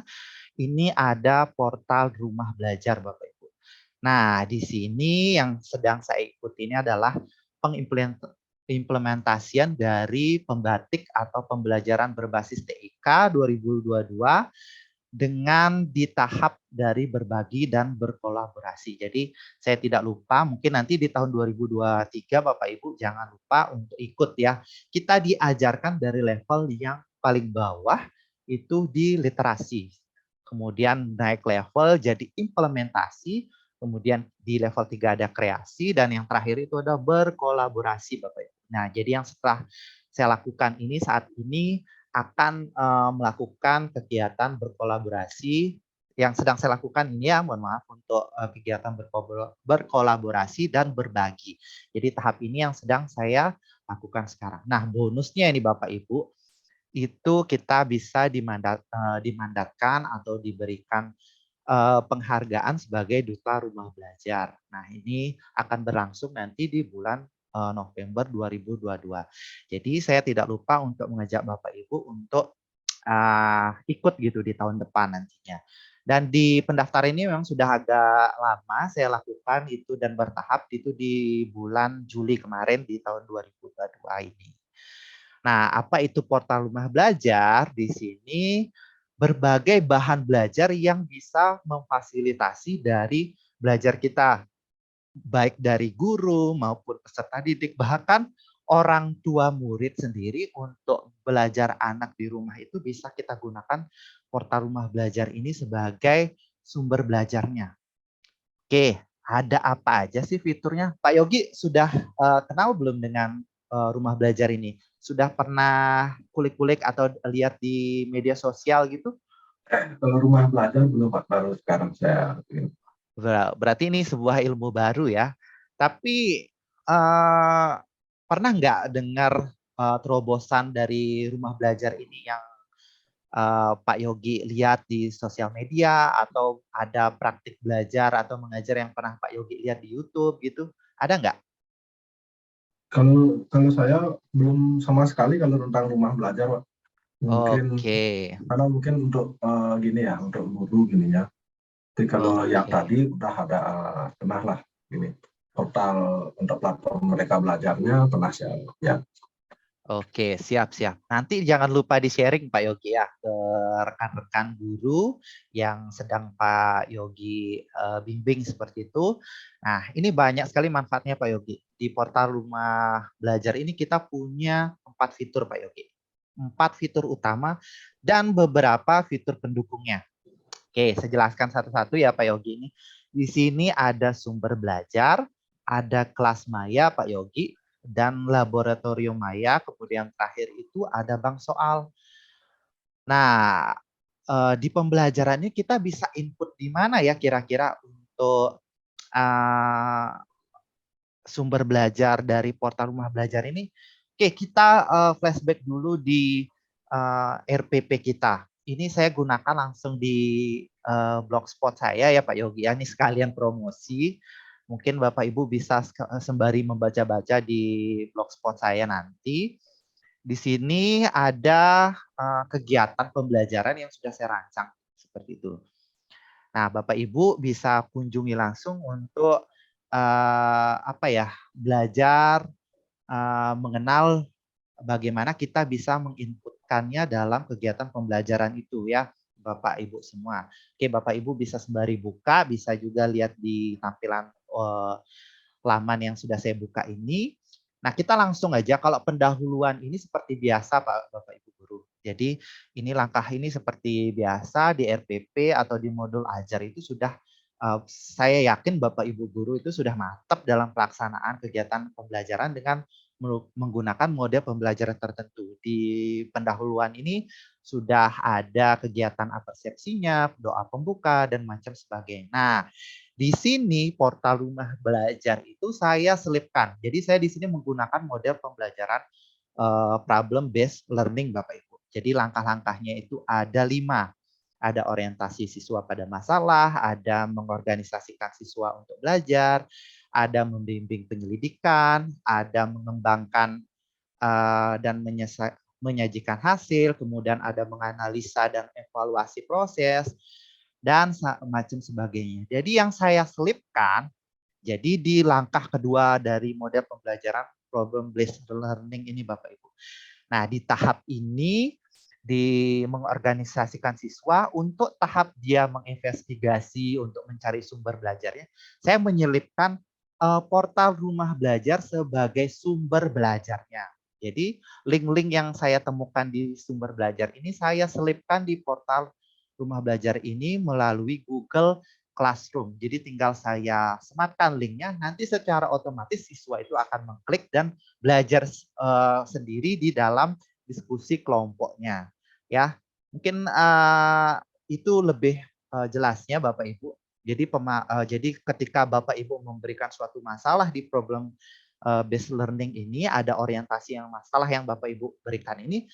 ini ada portal Rumah Belajar Bapak Ibu. Nah, di sini yang sedang saya ikuti ini adalah pengimplementasian dari pembatik atau pembelajaran berbasis TIK 2022 dengan di tahap dari berbagi dan berkolaborasi. Jadi saya tidak lupa, mungkin nanti di tahun 2023 Bapak Ibu jangan lupa untuk ikut ya. Kita diajarkan dari level yang paling bawah itu di literasi. Kemudian naik level jadi implementasi, kemudian di level 3 ada kreasi, dan yang terakhir itu ada berkolaborasi Bapak Ibu. Nah, jadi yang setelah saya lakukan ini saat ini akan melakukan kegiatan berkolaborasi yang sedang saya lakukan ini ya, mohon maaf, untuk kegiatan berkolaborasi dan berbagi. Jadi tahap ini yang sedang saya lakukan sekarang. Nah, bonusnya ini Bapak Ibu, itu kita bisa dimandatkan atau diberikan penghargaan sebagai Duta Rumah Belajar. Nah, ini akan berlangsung nanti di bulan November 2022. Jadi saya tidak lupa untuk mengajak Bapak Ibu untuk ikut gitu di tahun depan nantinya. Dan di pendaftaran ini memang sudah agak lama saya lakukan itu dan bertahap itu di bulan Juli kemarin di tahun 2022 ini. Nah, apa itu portal Rumah Belajar? Di sini berbagai bahan belajar yang bisa memfasilitasi dari belajar kita, baik dari guru maupun peserta didik, bahkan orang tua murid sendiri untuk belajar anak di rumah itu bisa kita gunakan portal Rumah Belajar ini sebagai sumber belajarnya. Oke, ada apa aja sih fiturnya? Pak Yogi sudah kenal belum dengan Rumah Belajar ini? Sudah pernah kulik-kulik atau lihat di media sosial gitu? Kalau Rumah Belajar belum Pak, baru sekarang saya. Berarti ini sebuah ilmu baru ya. Tapi pernah nggak dengar terobosan dari Rumah Belajar ini yang Pak Yogi lihat di sosial media, atau ada praktik belajar atau mengajar yang pernah Pak Yogi lihat di YouTube gitu? Ada nggak? Kalau saya belum sama sekali kalau tentang Rumah Belajar Pak. Mungkin Oke, karena mungkin untuk gini ya, untuk guru gini ya. Tapi kalau yang oke. tadi udah ada pernah lah gini, total untuk platform mereka belajarnya pernah saya lihat. Oke, siap-siap. Nanti jangan lupa di-sharing Pak Yogi ya ke rekan-rekan guru yang sedang Pak Yogi bimbing seperti itu. Nah, ini banyak sekali manfaatnya Pak Yogi. Di portal Rumah Belajar ini kita punya 4 fitur Pak Yogi. 4 fitur utama dan beberapa fitur pendukungnya. Oke, saya jelaskan satu-satu ya Pak Yogi ini. Di sini ada sumber belajar, ada kelas maya Pak Yogi, dan laboratorium maya, kemudian terakhir itu ada bank soal. Nah, di pembelajaran ini kita bisa input di mana ya kira-kira untuk sumber belajar dari portal Rumah Belajar ini? Oke, kita flashback dulu di RPP kita. Ini saya gunakan langsung di blogspot saya ya Pak Yogi. Ini sekalian promosi. Mungkin Bapak Ibu bisa sembari membaca-baca di blogspot saya nanti. Di sini ada kegiatan pembelajaran yang sudah saya rancang seperti itu. Nah, Bapak Ibu bisa kunjungi langsung untuk belajar mengenal bagaimana kita bisa menginputkannya dalam kegiatan pembelajaran itu ya, Bapak Ibu semua. Oke, Bapak Ibu bisa sembari buka, bisa juga lihat di tampilan laman yang sudah saya buka ini. Nah, kita langsung aja kalau pendahuluan ini seperti biasa Pak Bapak Ibu guru. Jadi ini langkah ini seperti biasa di RPP atau di modul ajar itu sudah saya yakin Bapak Ibu guru itu sudah mantap dalam pelaksanaan kegiatan pembelajaran dengan menggunakan model pembelajaran tertentu. Di pendahuluan ini sudah ada kegiatan apersepsinya, doa pembuka, dan macam sebagainya. Nah, di sini portal Rumah Belajar itu saya selipkan. Jadi saya di sini menggunakan model pembelajaran problem based learning Bapak Ibu. Jadi langkah-langkahnya itu ada 5. Ada orientasi siswa pada masalah, ada mengorganisasikan siswa untuk belajar, ada membimbing penyelidikan, ada mengembangkan dan menyajikan hasil, kemudian ada menganalisa dan evaluasi proses, dan macam sebagainya. Jadi yang saya selipkan, jadi di langkah kedua dari model pembelajaran problem based learning ini Bapak Ibu. Nah, di tahap ini di mengorganisasikan siswa untuk tahap dia menginvestigasi untuk mencari sumber belajarnya, saya menyelipkan portal Rumah Belajar sebagai sumber belajarnya. Jadi link-link yang saya temukan di sumber belajar ini saya selipkan di portal Rumah Belajar ini melalui Google Classroom. Jadi tinggal saya sematkan linknya, nanti secara otomatis siswa itu akan mengklik dan belajar sendiri di dalam diskusi kelompoknya. Ya, mungkin itu lebih jelasnya Bapak Ibu. Jadi ketika Bapak Ibu memberikan suatu masalah di problem based learning ini, ada orientasi yang masalah yang Bapak Ibu berikan ini.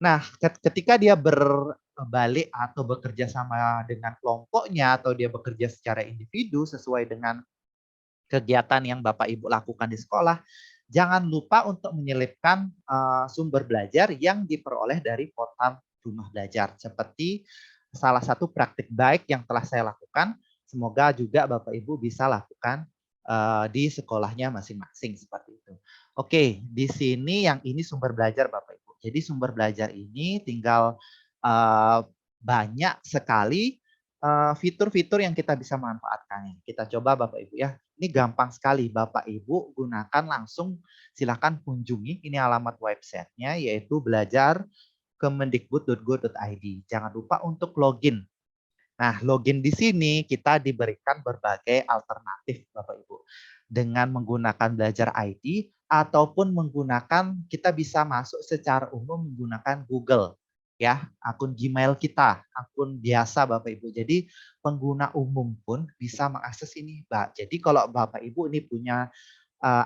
Nah, ketika dia berbalik atau bekerja sama dengan kelompoknya atau dia bekerja secara individu sesuai dengan kegiatan yang Bapak Ibu lakukan di sekolah, jangan lupa untuk menyelipkan sumber belajar yang diperoleh dari portal Rumah Belajar. Seperti salah satu praktik baik yang telah saya lakukan, semoga juga Bapak Ibu bisa lakukan di sekolahnya masing-masing seperti itu. Oke, di sini yang ini sumber belajar Bapak Ibu. Jadi sumber belajar ini tinggal banyak sekali fitur-fitur yang kita bisa manfaatkan. Kita coba Bapak Ibu ya. Ini gampang sekali Bapak Ibu gunakan langsung, silakan kunjungi ini alamat websitenya yaitu belajar.kemendikbud.go.id. Jangan lupa untuk login. Nah, login di sini kita diberikan berbagai alternatif Bapak Ibu. Dengan menggunakan belajar ID ataupun menggunakan kita bisa masuk secara umum menggunakan Google ya, akun Gmail kita, akun biasa Bapak Ibu. Jadi pengguna umum pun bisa mengakses ini, Mbak. Jadi kalau Bapak Ibu ini punya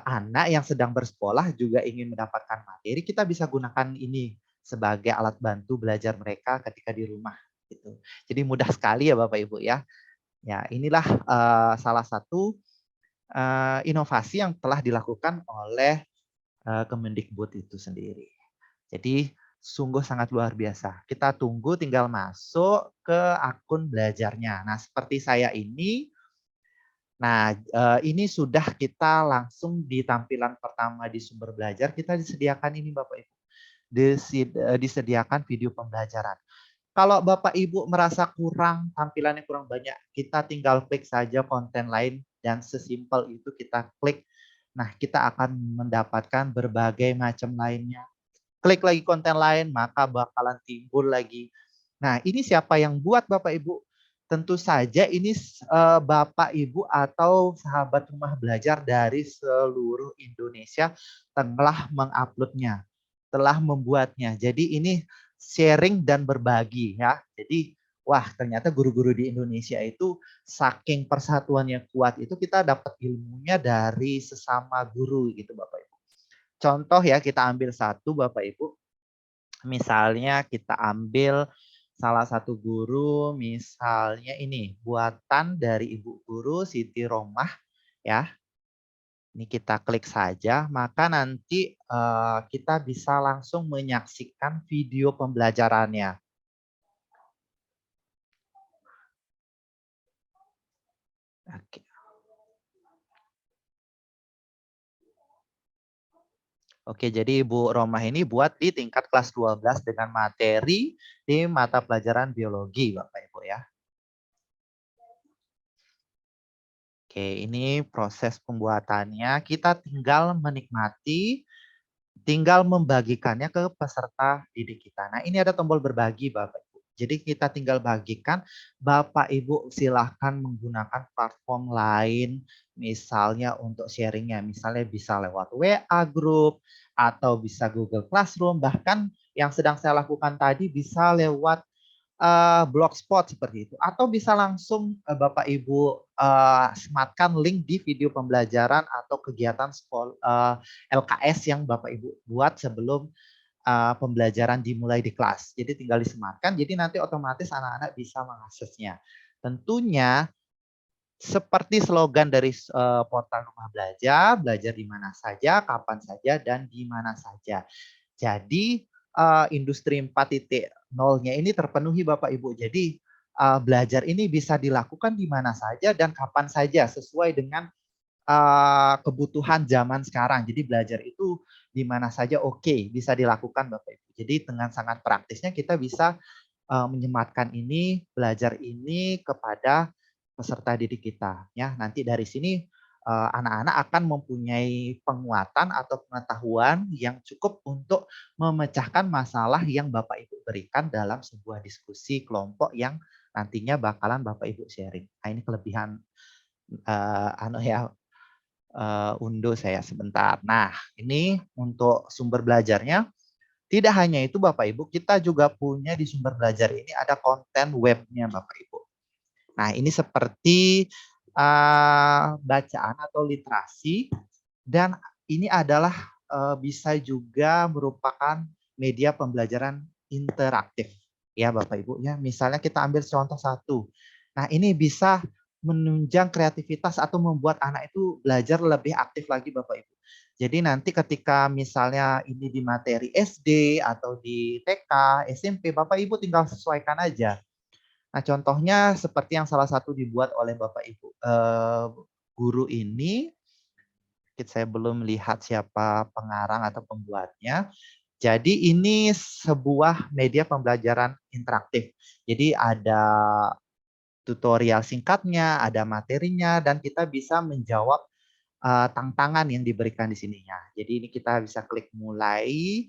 anak yang sedang bersekolah juga ingin mendapatkan materi, kita bisa gunakan ini sebagai alat bantu belajar mereka ketika di rumah gitu. Jadi mudah sekali ya Bapak Ibu ya. Ya, inilah salah satu inovasi yang telah dilakukan oleh Kemendikbud itu sendiri. Jadi sungguh sangat luar biasa. Kita tunggu tinggal masuk ke akun belajarnya. Nah, seperti saya ini, nah ini sudah kita langsung di tampilan pertama di sumber belajar, kita disediakan ini Bapak Ibu. disediakan video pembelajaran. Kalau Bapak Ibu merasa kurang, tampilannya kurang banyak, kita tinggal klik saja konten lain dan sesimpel itu kita klik. Nah, kita akan mendapatkan berbagai macam lainnya. Klik lagi konten lain, maka bakalan timbul lagi. Nah, ini siapa yang buat Bapak Ibu? Tentu saja ini Bapak Ibu atau sahabat rumah belajar dari seluruh Indonesia telah menguploadnya, telah membuatnya. Jadi ini sharing dan berbagi ya. Jadi wah ternyata guru-guru di Indonesia itu saking persatuannya kuat itu kita dapat ilmunya dari sesama guru gitu Bapak Ibu. Contoh ya kita ambil satu Bapak Ibu. Misalnya kita ambil salah satu guru misalnya ini buatan dari Ibu Guru Siti Romah ya. Ini kita klik saja, maka nanti kita bisa langsung menyaksikan video pembelajarannya. Oke. Oke, jadi Ibu Romah ini buat di tingkat kelas 12 dengan materi di mata pelajaran biologi, Bapak Ibu ya. Oke, ini proses pembuatannya. Kita tinggal menikmati, tinggal membagikannya ke peserta didik kita. Nah, ini ada tombol berbagi, Bapak Ibu. Jadi kita tinggal bagikan, Bapak Ibu silahkan menggunakan platform lain, misalnya untuk sharingnya. Misalnya bisa lewat WA Group, atau bisa Google Classroom, bahkan yang sedang saya lakukan tadi bisa lewat Blogspot seperti itu, atau bisa langsung Bapak Ibu sematkan link di video pembelajaran atau kegiatan LKS yang Bapak Ibu buat sebelum pembelajaran dimulai di kelas. Jadi tinggal disematkan, jadi nanti otomatis anak-anak bisa mengaksesnya. Tentunya seperti slogan dari portal Rumah Belajar, belajar di mana saja, kapan saja, dan di mana saja. Jadi industri 4.0-nya ini terpenuhi Bapak Ibu. Jadi belajar ini bisa dilakukan di mana saja dan kapan saja sesuai dengan kebutuhan zaman sekarang. Jadi belajar itu di mana saja oke, bisa dilakukan Bapak Ibu. Jadi dengan sangat praktisnya kita bisa menyematkan ini, belajar ini kepada peserta didik kita. Ya, nanti dari sini anak-anak akan mempunyai penguatan atau pengetahuan yang cukup untuk memecahkan masalah yang Bapak Ibu berikan dalam sebuah diskusi kelompok yang nantinya bakalan Bapak Ibu sharing. Nah, ini kelebihan undo saya sebentar. Nah, ini untuk sumber belajarnya. Tidak hanya itu Bapak Ibu, kita juga punya di sumber belajar ini ada konten webnya Bapak Ibu. Nah, ini seperti bacaan atau literasi, dan ini adalah bisa juga merupakan media pembelajaran interaktif ya Bapak Ibu ya. Misalnya kita ambil contoh satu. Nah, ini bisa menunjang kreativitas atau membuat anak itu belajar lebih aktif lagi Bapak Ibu. Jadi nanti ketika misalnya ini di materi SD atau di TK, SMP, Bapak Ibu tinggal sesuaikan aja. Nah, contohnya seperti yang salah satu dibuat oleh Bapak Ibu guru ini, saya belum lihat siapa pengarang atau pembuatnya. Jadi ini sebuah media pembelajaran interaktif. Jadi ada tutorial singkatnya, ada materinya, dan kita bisa menjawab tantangan yang diberikan di sininya. Jadi ini kita bisa klik mulai.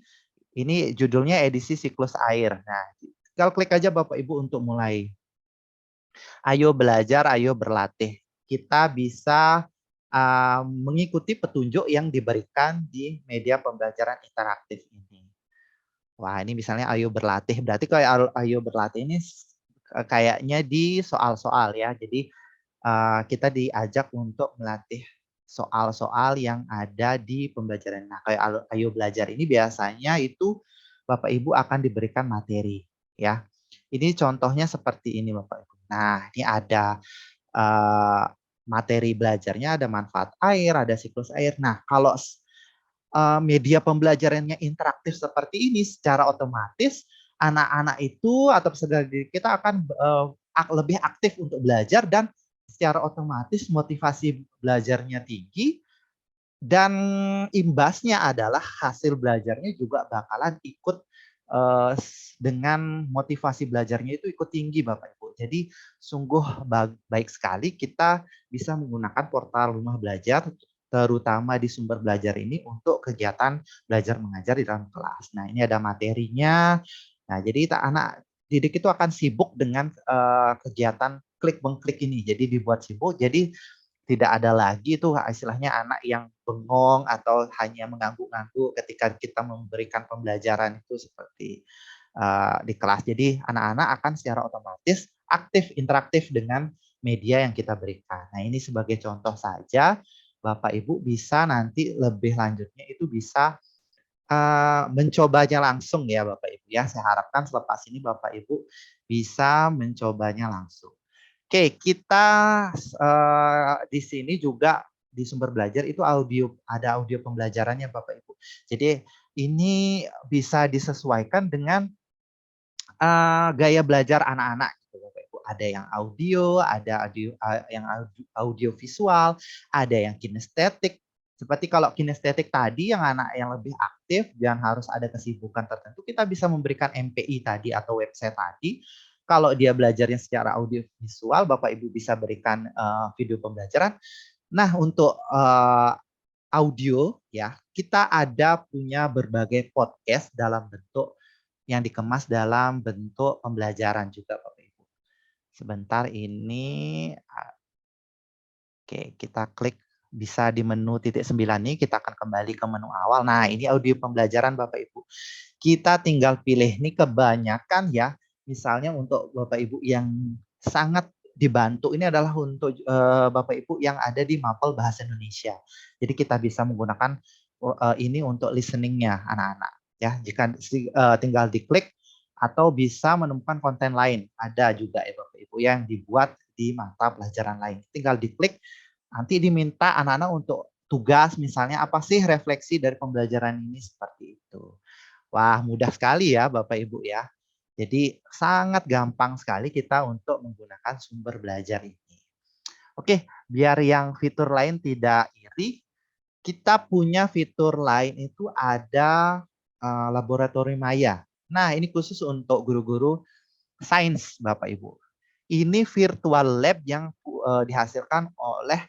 Ini judulnya edisi siklus air. Nah, tinggal klik aja Bapak Ibu untuk mulai. Ayo belajar, ayo berlatih. Kita bisa mengikuti petunjuk yang diberikan di media pembelajaran interaktif ini. Wah, ini misalnya ayo berlatih. Berarti kayak ayo berlatih ini kayaknya di soal-soal ya. Jadi kita diajak untuk melatih soal-soal yang ada di pembelajaran. Nah, kayak ayo belajar ini biasanya itu Bapak Ibu akan diberikan materi ya. Ini contohnya seperti ini Bapak Ibu. Nah, ini ada materi belajarnya, ada manfaat air, ada siklus air. Nah, kalau media pembelajarannya interaktif seperti ini, secara otomatis anak-anak itu atau peserta didik kita akan lebih aktif untuk belajar dan secara otomatis motivasi belajarnya tinggi, Dan imbasnya adalah hasil belajarnya juga bakalan ikut dengan motivasi belajarnya itu ikut tinggi Bapak Ibu. Jadi sungguh baik sekali kita bisa menggunakan portal rumah belajar terutama di sumber belajar ini untuk kegiatan belajar mengajar di dalam kelas. Nah, ini ada materinya. Nah, jadi anak didik itu akan sibuk dengan kegiatan klik mengklik ini. Jadi dibuat sibuk. Jadi tidak ada lagi tuh istilahnya anak yang bengong atau hanya mengangguk-angguk ketika kita memberikan pembelajaran itu seperti di kelas. Jadi anak-anak akan secara otomatis aktif, interaktif dengan media yang kita berikan. Nah, ini sebagai contoh saja, Bapak Ibu bisa nanti lebih lanjutnya itu bisa mencobanya langsung ya Bapak Ibu ya. Saya harapkan selepas ini Bapak Ibu bisa mencobanya langsung. Oke, kita di sini juga di sumber belajar itu ada audio pembelajarannya Bapak Ibu. Jadi ini bisa disesuaikan dengan gaya belajar anak-anak gitu Bapak Ibu. Ada yang audio, ada yang audio visual, ada yang kinestetik. Seperti kalau kinestetik tadi yang anak yang lebih aktif dan harus ada kesibukan tertentu, kita bisa memberikan MPI tadi atau website tadi. Kalau dia belajarnya secara audio visual, Bapak Ibu bisa berikan video pembelajaran. Nah, untuk audio ya, kita ada punya berbagai podcast dalam bentuk yang dikemas dalam bentuk pembelajaran juga Bapak Ibu. Sebentar ini, oke kita klik bisa di menu titik 9 ini, kita akan kembali ke menu awal. Nah, ini audio pembelajaran Bapak Ibu. Kita tinggal pilih nih kebanyakan ya, misalnya untuk Bapak Ibu yang sangat dibantu ini adalah untuk Bapak Ibu yang ada di Mapel Bahasa Indonesia. Jadi kita bisa menggunakan ini untuk listening-nya anak-anak ya. Jika tinggal diklik atau bisa menemukan konten lain, ada juga ya Bapak Ibu yang dibuat di mata pelajaran lain. Tinggal diklik, nanti diminta anak-anak untuk tugas misalnya apa sih refleksi dari pembelajaran ini seperti itu. Wah, mudah sekali ya Bapak Ibu ya. Jadi sangat gampang sekali kita untuk menggunakan sumber belajar ini. Oke, biar yang fitur lain tidak iri, kita punya fitur lain itu ada laboratorium maya. Nah, ini khusus untuk guru-guru sains Bapak Ibu. Ini virtual lab yang dihasilkan oleh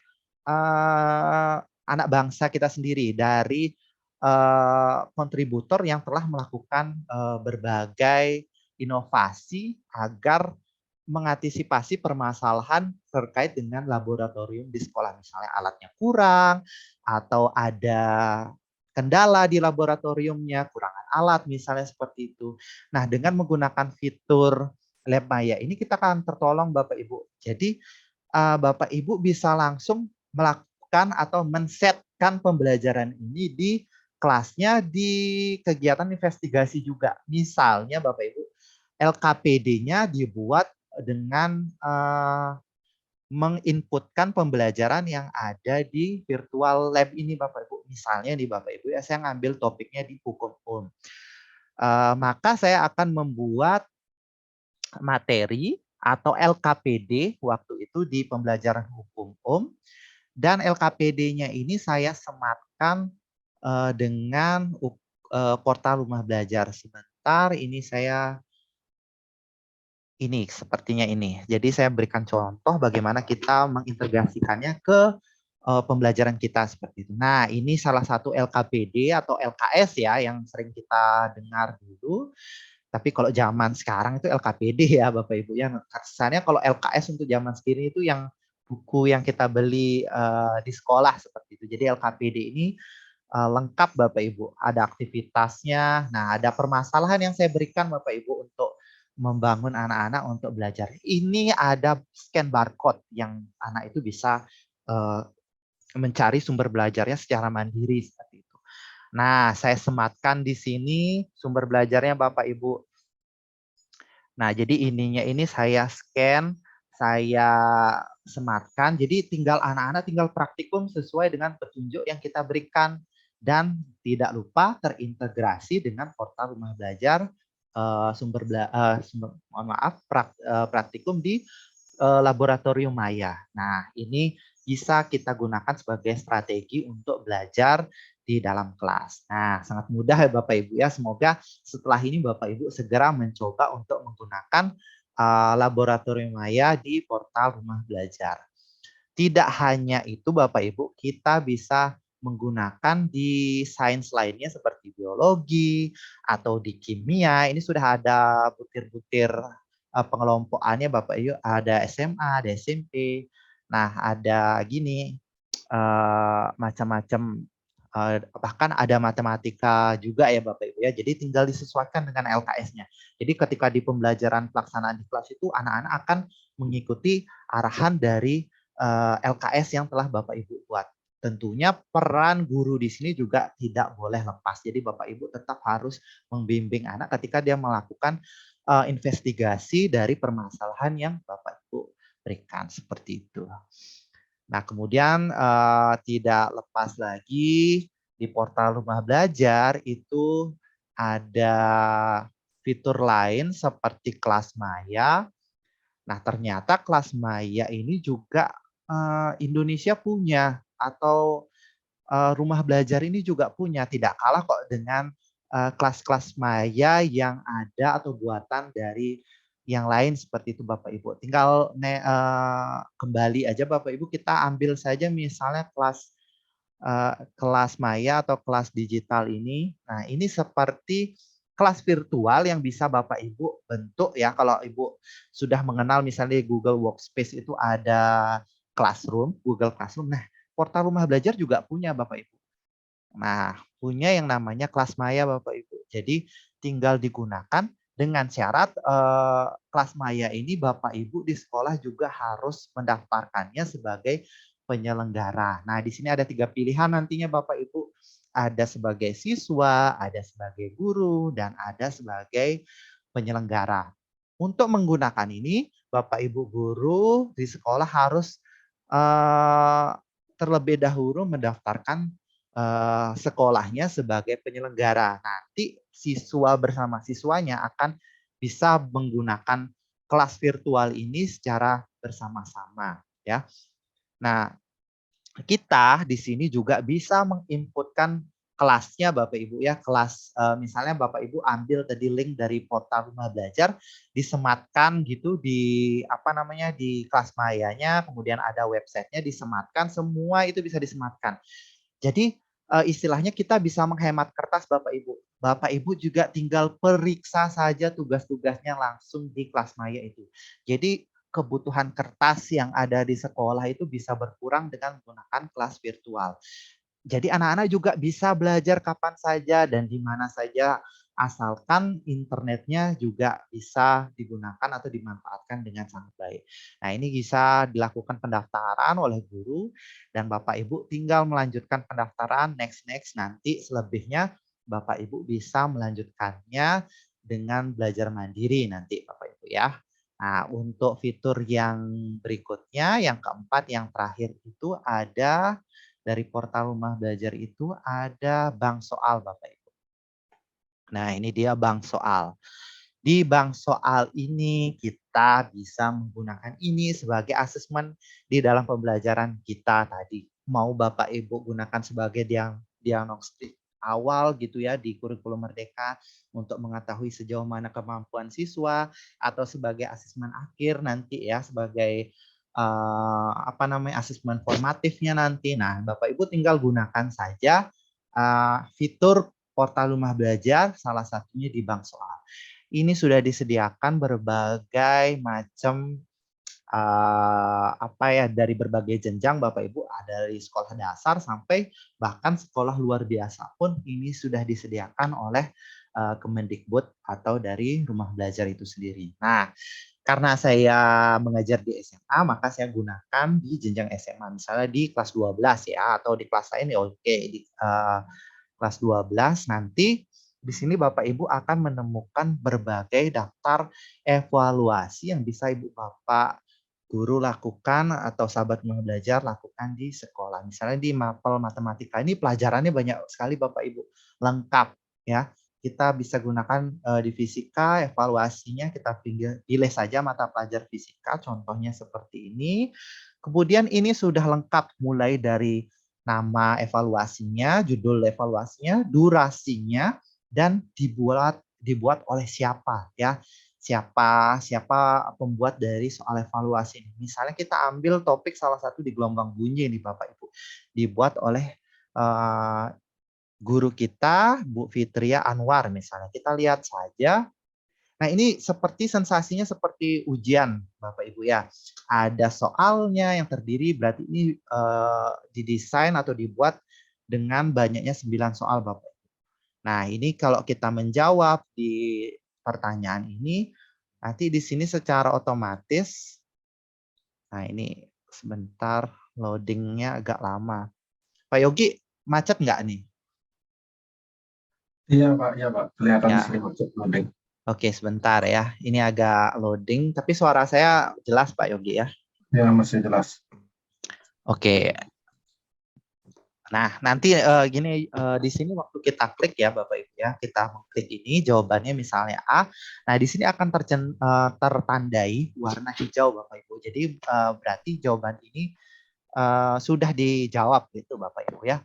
anak bangsa kita sendiri dari kontributor yang telah melakukan berbagai inovasi agar mengantisipasi permasalahan terkait dengan laboratorium di sekolah. Misalnya alatnya kurang, atau ada kendala di laboratoriumnya, kurangan alat misalnya seperti itu. Nah, dengan menggunakan fitur Lab Maya ini kita akan tertolong Bapak Ibu. Jadi Bapak Ibu bisa langsung melakukan atau men-setkan pembelajaran ini di kelasnya di kegiatan investigasi juga. Misalnya Bapak Ibu, LKPD-nya dibuat dengan menginputkan pembelajaran yang ada di virtual lab ini Bapak Ibu. Misalnya nih Bapak Ibu ya, saya ngambil topiknya di hukum maka saya akan membuat materi atau LKPD waktu itu di pembelajaran hukum dan LKPD-nya ini saya sematkan dengan portal rumah belajar. Sebentar, ini saya ini sepertinya ini. Jadi saya berikan contoh bagaimana kita mengintegrasikannya ke pembelajaran kita seperti itu. Nah, ini salah satu LKPD atau LKS ya yang sering kita dengar dulu. Tapi kalau zaman sekarang itu LKPD ya Bapak Ibu ya. Kesannya kalau LKS untuk zaman segini itu yang buku yang kita beli di sekolah seperti itu. Jadi LKPD ini lengkap Bapak Ibu. Ada aktivitasnya. Nah, ada permasalahan yang saya berikan Bapak Ibu untuk membangun anak-anak untuk belajar. Ini ada scan barcode yang anak itu bisa mencari sumber belajarnya secara mandiri seperti itu. Nah, saya sematkan di sini sumber belajarnya Bapak Ibu. Nah, jadi ininya ini saya scan, saya sematkan. Jadi tinggal anak-anak tinggal praktikum sesuai dengan petunjuk yang kita berikan dan tidak lupa terintegrasi dengan portal rumah belajar praktikum di laboratorium Maya. Nah, ini bisa kita gunakan sebagai strategi untuk belajar di dalam kelas. Nah, sangat mudah ya Bapak Ibu ya. Semoga setelah ini Bapak Ibu segera mencoba untuk menggunakan laboratorium maya di portal Rumah Belajar. Tidak hanya itu Bapak Ibu, kita bisa menggunakan di sains lainnya seperti biologi atau di kimia. Ini sudah ada butir-butir pengelompokannya Bapak Ibu, ada SMA, ada SMP. Nah, ada gini macam-macam bahkan ada matematika juga ya Bapak Ibu ya. Jadi tinggal disesuaikan dengan LKS-nya. Jadi ketika di pembelajaran pelaksanaan di kelas itu anak-anak akan mengikuti arahan dari LKS yang telah Bapak Ibu buat. Tentunya peran guru di sini juga tidak boleh lepas. Jadi Bapak Ibu tetap harus membimbing anak ketika dia melakukan investigasi dari permasalahan yang Bapak Ibu berikan seperti itu. Nah, kemudian tidak lepas lagi di portal Rumah Belajar itu ada fitur lain seperti kelas maya. Nah, ternyata kelas maya ini juga Indonesia punya atau Rumah Belajar ini juga punya. Tidak kalah kok dengan kelas-kelas maya yang ada atau buatan dari yang lain seperti itu Bapak Ibu. Tinggal kembali aja Bapak Ibu, kita ambil saja misalnya kelas maya atau kelas digital ini. Nah, ini seperti kelas virtual yang bisa Bapak Ibu bentuk ya. Kalau Ibu sudah mengenal misalnya Google Workspace itu ada Classroom, Google Classroom. Nah, portal Rumah Belajar juga punya Bapak Ibu. Nah, punya yang namanya kelas maya Bapak Ibu. Jadi tinggal digunakan dengan syarat kelas maya ini Bapak Ibu di sekolah juga harus mendaftarkannya sebagai penyelenggara. Nah, di sini ada 3 pilihan nantinya Bapak Ibu. Ada sebagai siswa, ada sebagai guru, dan ada sebagai penyelenggara. Untuk menggunakan ini, Bapak Ibu guru di sekolah harus terlebih dahulu mendaftarkan sekolahnya sebagai penyelenggara. Nanti siswa bersama siswanya akan bisa menggunakan kelas virtual ini secara bersama-sama ya. Nah, kita di sini juga bisa menginputkan kelasnya Bapak Ibu ya, kelas misalnya Bapak Ibu ambil tadi link dari portal Rumah Belajar, disematkan gitu di apa namanya di kelas mayanya, kemudian ada websitenya disematkan, semua itu bisa disematkan. Jadi istilahnya kita bisa menghemat kertas Bapak Ibu. Bapak Ibu juga tinggal periksa saja tugas-tugasnya langsung di kelas maya itu. Jadi kebutuhan kertas yang ada di sekolah itu bisa berkurang dengan menggunakan kelas virtual. Jadi anak-anak juga bisa belajar kapan saja dan di mana saja, asalkan internetnya juga bisa digunakan atau dimanfaatkan dengan sangat baik. Nah, ini bisa dilakukan pendaftaran oleh guru dan Bapak Ibu tinggal melanjutkan pendaftaran next nanti selebihnya Bapak Ibu bisa melanjutkannya dengan belajar mandiri nanti Bapak Ibu ya. Nah, untuk fitur yang berikutnya, yang keempat, yang terakhir itu ada dari portal Rumah Belajar itu ada bank soal Bapak Ibu. Nah, ini dia bank soal. Di bank soal ini kita bisa menggunakan ini sebagai asesmen di dalam pembelajaran kita tadi. Mau Bapak Ibu gunakan sebagai diagnostik awal gitu ya di kurikulum Merdeka untuk mengetahui sejauh mana kemampuan siswa atau sebagai asesmen akhir nanti ya sebagai apa namanya asesmen formatifnya nanti. Nah, Bapak Ibu tinggal gunakan saja fitur portal Rumah Belajar, salah satunya di bank soal. Ini sudah disediakan berbagai macam apa ya dari berbagai jenjang Bapak Ibu, ada dari sekolah dasar sampai bahkan sekolah luar biasa pun ini sudah disediakan oleh Kemendikbud atau dari Rumah Belajar itu sendiri. Nah, karena saya mengajar di SMA, maka saya gunakan di jenjang SMA, misalnya di kelas 12 ya, atau di kelas lain ya oke, di kelas 12 nanti di sini Bapak Ibu akan menemukan berbagai daftar evaluasi yang bisa Ibu Bapak guru lakukan atau sahabat Rumah Belajar lakukan di sekolah. Misalnya di mapel matematika ini pelajarannya banyak sekali Bapak Ibu, lengkap ya. Kita bisa gunakan di fisika evaluasinya kita pilih saja mata pelajar fisika contohnya seperti ini. Kemudian ini sudah lengkap mulai dari nama evaluasinya, judul evaluasinya, durasinya, dan dibuat oleh siapa ya. Siapa pembuat dari soal evaluasi ini. Misalnya kita ambil topik salah satu di gelombang bunyi nih Bapak Ibu. Dibuat oleh guru kita Bu Fitria Anwar misalnya. Kita lihat saja. Nah, ini seperti sensasinya seperti ujian, Bapak Ibu ya. Ada soalnya yang terdiri, berarti ini didesain atau dibuat dengan banyaknya 9 soal, Bapak Ibu. Nah, ini kalau kita menjawab di pertanyaan ini, nanti di sini secara otomatis, nah ini sebentar loadingnya agak lama. Pak Yogi, macet nggak nih? Iya Pak, kelihatan di sini Ya, macet loading. oke sebentar ya. Ini agak loading, tapi suara saya jelas Pak Yogi ya. Ya, masih jelas. Oke. Nah, nanti gini di sini waktu kita klik ya Bapak Ibu ya, kita mengklik ini jawabannya misalnya A. Nah, di sini akan tertandai warna hijau Bapak Ibu. Jadi berarti jawaban ini sudah dijawab gitu Bapak Ibu ya.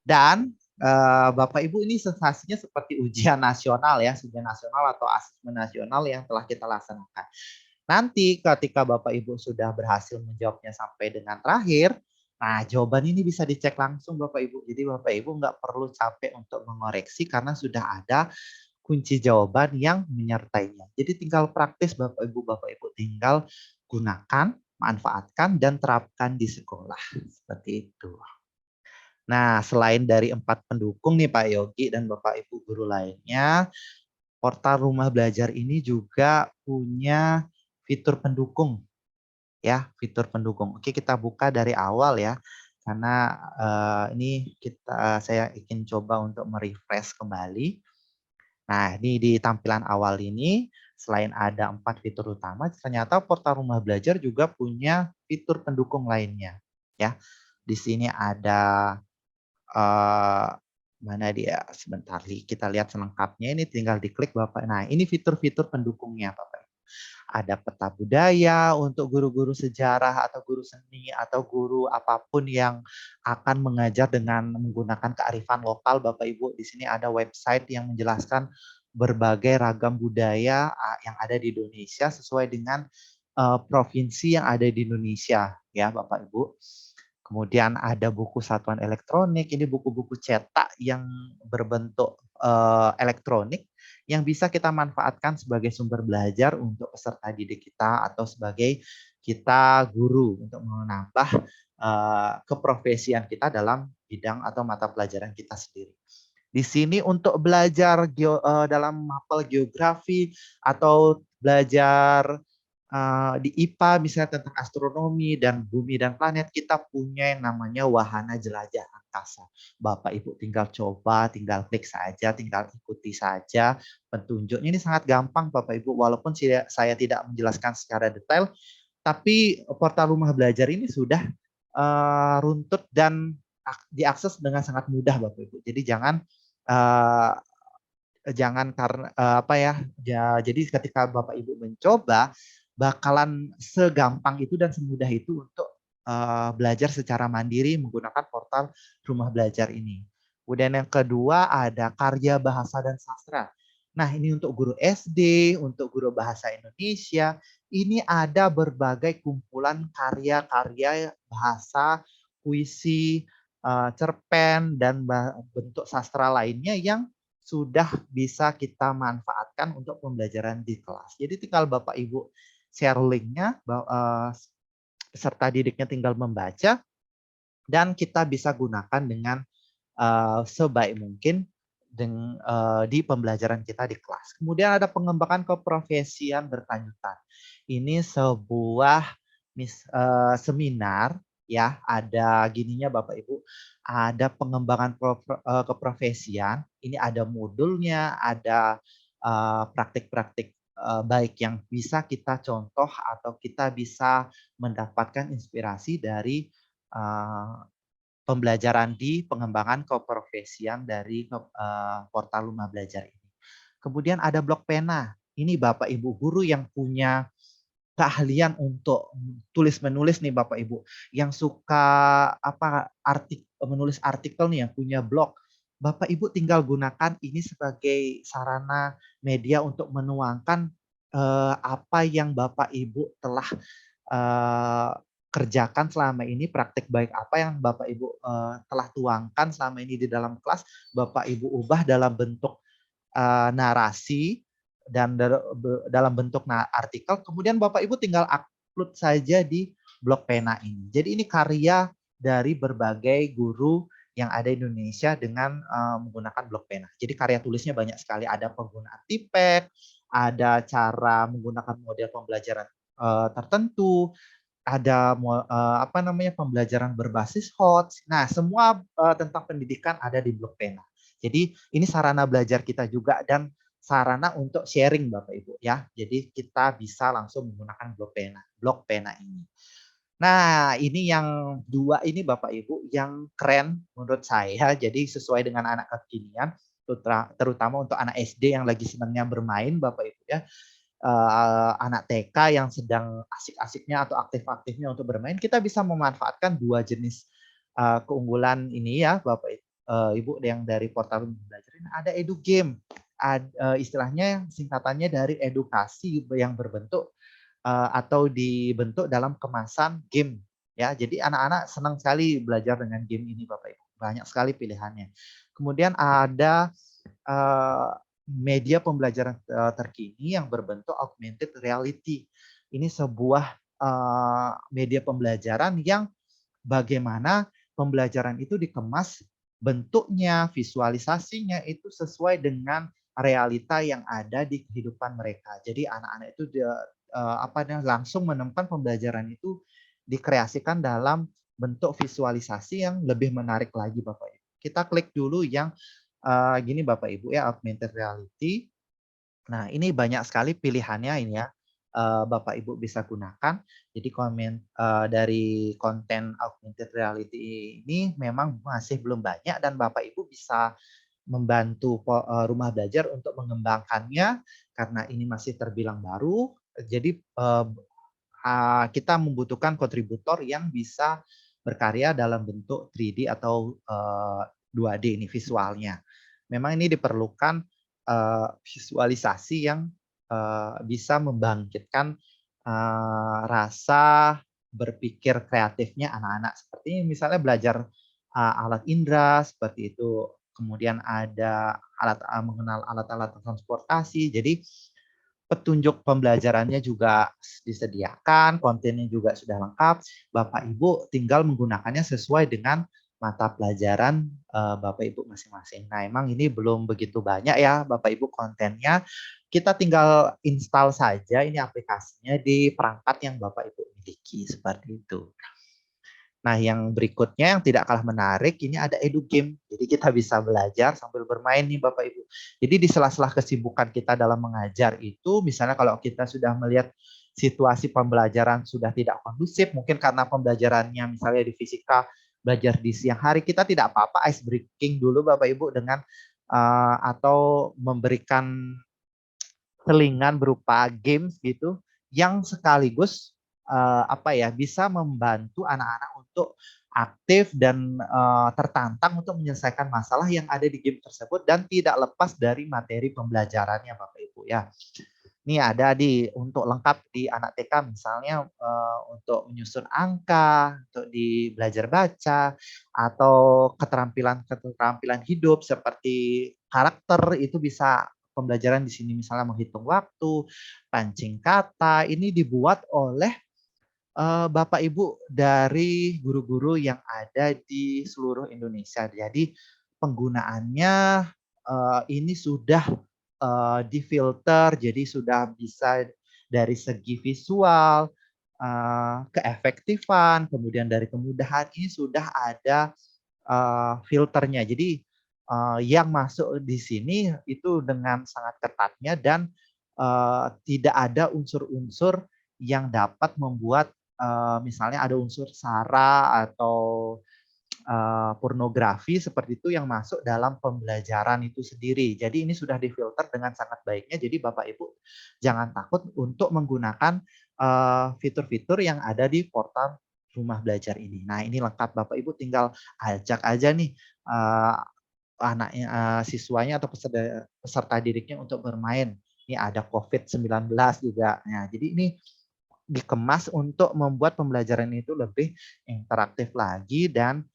Dan Bapak Ibu ini sensasinya seperti ujian nasional ya, ujian nasional atau asesmen nasional yang telah kita laksanakan. Nanti ketika Bapak Ibu sudah berhasil menjawabnya sampai dengan terakhir, nah jawaban ini bisa dicek langsung Bapak Ibu. Jadi Bapak Ibu nggak perlu capek untuk mengoreksi karena sudah ada kunci jawaban yang menyertainya. Jadi tinggal praktis Bapak Ibu tinggal gunakan, manfaatkan, dan terapkan di sekolah. Seperti itu. Nah, selain dari 4 pendukung nih Pak Yogi dan Bapak Ibu guru lainnya, portal Rumah Belajar ini juga punya fitur pendukung. Ya, fitur pendukung. Oke, kita buka dari awal ya. Karena ini saya ingin coba untuk merefresh kembali. Nah, ini di tampilan awal ini selain ada 4 fitur utama, ternyata portal Rumah Belajar juga punya fitur pendukung lainnya. Ya, di sini ada mana dia? Sebentar, kita lihat selengkapnya. Ini tinggal diklik Bapak. Nah, ini fitur-fitur pendukungnya Bapak. Ada peta budaya untuk guru-guru sejarah atau guru seni atau guru apapun yang akan mengajar dengan menggunakan kearifan lokal Bapak Ibu. Di sini ada website yang menjelaskan berbagai ragam budaya yang ada di Indonesia sesuai dengan provinsi yang ada di Indonesia ya Bapak Ibu. Kemudian ada buku satuan elektronik, ini buku-buku cetak yang berbentuk elektronik yang bisa kita manfaatkan sebagai sumber belajar untuk peserta didik kita atau sebagai kita guru untuk menambah keprofesian kita dalam bidang atau mata pelajaran kita sendiri. Di sini untuk belajar dalam mapel geografi atau belajar di IPA misalnya tentang astronomi dan bumi dan planet, kita punya yang namanya wahana jelajah angkasa. Bapak Ibu tinggal coba, tinggal klik saja, tinggal ikuti saja petunjuknya. Ini sangat gampang Bapak Ibu, walaupun saya tidak menjelaskan secara detail, tapi portal Rumah Belajar ini sudah runtut dan diakses dengan sangat mudah Bapak Ibu. Jadi jangan karena jadi ketika Bapak Ibu mencoba bakalan segampang itu dan semudah itu untuk belajar secara mandiri menggunakan portal Rumah Belajar ini. Kemudian yang kedua ada karya bahasa dan sastra. Nah, ini untuk guru SD, untuk guru bahasa Indonesia, ini ada berbagai kumpulan karya-karya bahasa, puisi, cerpen, dan bentuk sastra lainnya yang sudah bisa kita manfaatkan untuk pembelajaran di kelas. Jadi tinggal Bapak Ibu share linknya, peserta didiknya tinggal membaca, dan kita bisa gunakan dengan sebaik mungkin di pembelajaran kita di kelas. Kemudian ada pengembangan keprofesian berkelanjutan. Ini sebuah seminar ya, ada gininya Bapak Ibu, ada pengembangan keprofesian, ini ada modulnya, ada praktik-praktik baik yang bisa kita contoh atau kita bisa mendapatkan inspirasi dari pembelajaran di pengembangan keprofesian dari portal Rumah Belajar ini. Kemudian ada blok pena. Ini Bapak Ibu guru yang punya keahlian untuk tulis menulis nih Bapak Ibu, yang suka menulis artikel nih, yang punya blog, Bapak Ibu tinggal gunakan ini sebagai sarana media untuk menuangkan apa yang Bapak Ibu telah eh, kerjakan selama ini, praktek baik apa yang Bapak Ibu telah tuangkan selama ini di dalam kelas, Bapak Ibu ubah dalam bentuk narasi dan dalam bentuk artikel, kemudian Bapak Ibu tinggal upload saja di blog pena ini. Jadi ini karya dari berbagai guru yang ada di Indonesia dengan menggunakan blog pena. Jadi karya tulisnya banyak sekali, ada penggunaan tipek, ada cara menggunakan model pembelajaran tertentu, ada pembelajaran berbasis HOTS. Nah, semua tentang pendidikan ada di blog pena. Jadi ini sarana belajar kita juga dan sarana untuk sharing Bapak Ibu ya. Jadi kita bisa langsung menggunakan blog pena ini. Nah, ini yang dua ini Bapak Ibu yang keren menurut saya. Jadi sesuai dengan anak kekinian, terutama untuk anak SD yang lagi senangnya bermain Bapak Ibu ya. Anak TK yang sedang asik-asiknya atau aktif-aktifnya untuk bermain, kita bisa memanfaatkan dua jenis keunggulan ini ya Bapak Ibu yang dari portal belajar ini. Ada edu game, istilahnya singkatannya dari edukasi yang berbentuk atau dibentuk dalam kemasan game ya. Jadi anak-anak senang sekali belajar dengan game ini Bapak Ibu. Banyak sekali pilihannya. Kemudian ada media pembelajaran terkini yang berbentuk augmented reality. Ini sebuah media pembelajaran yang bagaimana pembelajaran itu dikemas, bentuknya, visualisasinya itu sesuai dengan realita yang ada di kehidupan mereka. Jadi anak-anak itu langsung menemukan pembelajaran itu dikreasikan dalam bentuk visualisasi yang lebih menarik lagi Bapak Ibu. Kita klik dulu yang gini Bapak Ibu ya, augmented reality. Nah, ini banyak sekali pilihannya ini ya. Bapak Ibu bisa gunakan. Jadi dari konten augmented reality ini memang masih belum banyak dan Bapak Ibu bisa membantu rumah belajar untuk mengembangkannya karena ini masih terbilang baru. Jadi kita membutuhkan kontributor yang bisa berkarya dalam bentuk 3D atau 2D ini visualnya. Memang ini diperlukan visualisasi yang bisa membangkitkan rasa berpikir kreatifnya anak-anak. Seperti misalnya belajar alat indera seperti itu. Kemudian ada mengenal alat-alat transportasi. Jadi petunjuk pembelajarannya juga disediakan, kontennya juga sudah lengkap. Bapak Ibu tinggal menggunakannya sesuai dengan mata pelajaran Bapak Ibu masing-masing. Nah, emang ini belum begitu banyak ya Bapak Ibu kontennya. Kita tinggal install saja ini aplikasinya di perangkat yang Bapak Ibu miliki seperti itu. Nah, yang berikutnya yang tidak kalah menarik, ini ada edu game. Jadi kita bisa belajar sambil bermain nih Bapak Ibu. Jadi di sela-sela kesibukan kita dalam mengajar itu, misalnya kalau kita sudah melihat situasi pembelajaran sudah tidak kondusif, mungkin karena pembelajarannya misalnya di fisika, belajar di siang hari, kita tidak apa-apa ice breaking dulu Bapak Ibu dengan atau memberikan selingan berupa games gitu, yang sekaligus bisa membantu anak-anak untuk aktif dan tertantang untuk menyelesaikan masalah yang ada di game tersebut dan tidak lepas dari materi pembelajarannya Bapak Ibu ya. Ini ada untuk lengkap di anak TK misalnya untuk menyusun angka, untuk di belajar baca atau keterampilan hidup seperti karakter itu bisa pembelajaran di sini misalnya menghitung waktu, pancing kata, ini dibuat oleh Bapak Ibu dari guru-guru yang ada di seluruh Indonesia. Jadi penggunaannya ini sudah difilter, jadi sudah bisa dari segi visual, keefektifan, kemudian dari kemudahan ini sudah ada filternya. Jadi yang masuk di sini itu dengan sangat ketatnya dan tidak ada unsur-unsur yang dapat membuat misalnya ada unsur SARA atau pornografi seperti itu yang masuk dalam pembelajaran itu sendiri. Jadi ini sudah difilter dengan sangat baiknya. Jadi Bapak Ibu jangan takut untuk menggunakan fitur-fitur yang ada di portal rumah belajar ini. Nah, ini lengkap, Bapak Ibu tinggal ajak aja nih anaknya, siswanya atau peserta didiknya untuk bermain. Ini ada COVID-19 juga. Nah, jadi ini dikemas untuk membuat pembelajaran itu lebih interaktif lagi dan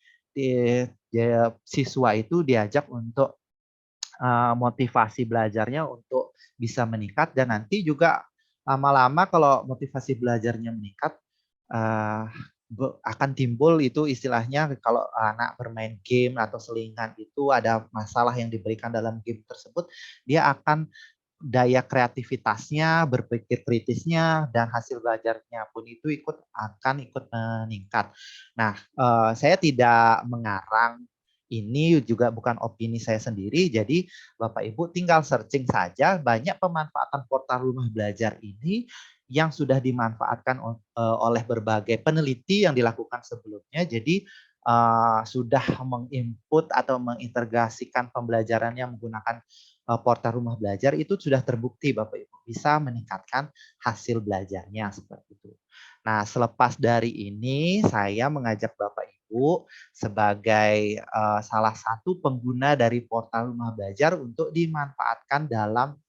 siswa itu diajak untuk motivasi belajarnya untuk bisa meningkat, dan nanti juga lama-lama kalau motivasi belajarnya meningkat akan timbul itu istilahnya kalau anak bermain game atau selingan itu ada masalah yang diberikan dalam game tersebut, dia akan daya kreativitasnya, berpikir kritisnya, dan hasil belajarnya pun itu akan ikut meningkat. Nah, saya tidak mengarang, ini juga bukan opini saya sendiri, jadi Bapak Ibu tinggal searching saja, banyak pemanfaatan portal rumah belajar ini yang sudah dimanfaatkan oleh berbagai peneliti yang dilakukan sebelumnya, jadi sudah menginput atau mengintegrasikan pembelajarannya menggunakan portal rumah belajar itu sudah terbukti Bapak Ibu bisa meningkatkan hasil belajarnya seperti itu. Nah, selepas dari ini saya mengajak Bapak Ibu sebagai salah satu pengguna dari portal rumah belajar untuk dimanfaatkan dalam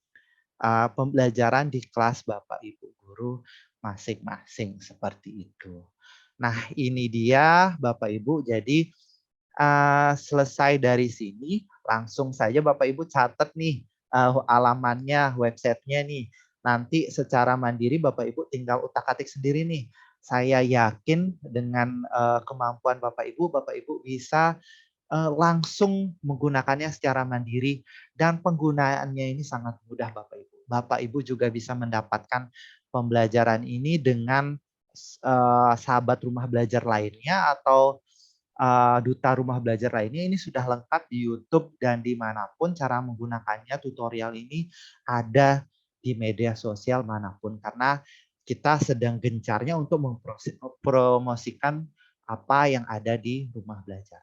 pembelajaran di kelas Bapak Ibu guru masing-masing seperti itu. Nah, ini dia Bapak Ibu, jadi selesai dari sini, langsung saja Bapak Ibu catat nih alamannya, websitenya nih. Nanti secara mandiri Bapak Ibu tinggal utak-atik sendiri nih. Saya yakin dengan kemampuan Bapak Ibu bisa langsung menggunakannya secara mandiri, dan penggunaannya ini sangat mudah Bapak Ibu. Bapak Ibu juga bisa mendapatkan pembelajaran ini dengan sahabat rumah belajar lainnya atau duta rumah belajar lainnya. Ini sudah lengkap di YouTube dan dimanapun cara menggunakannya, tutorial ini ada di media sosial manapun, karena kita sedang gencarnya untuk mempromosikan apa yang ada di rumah belajar.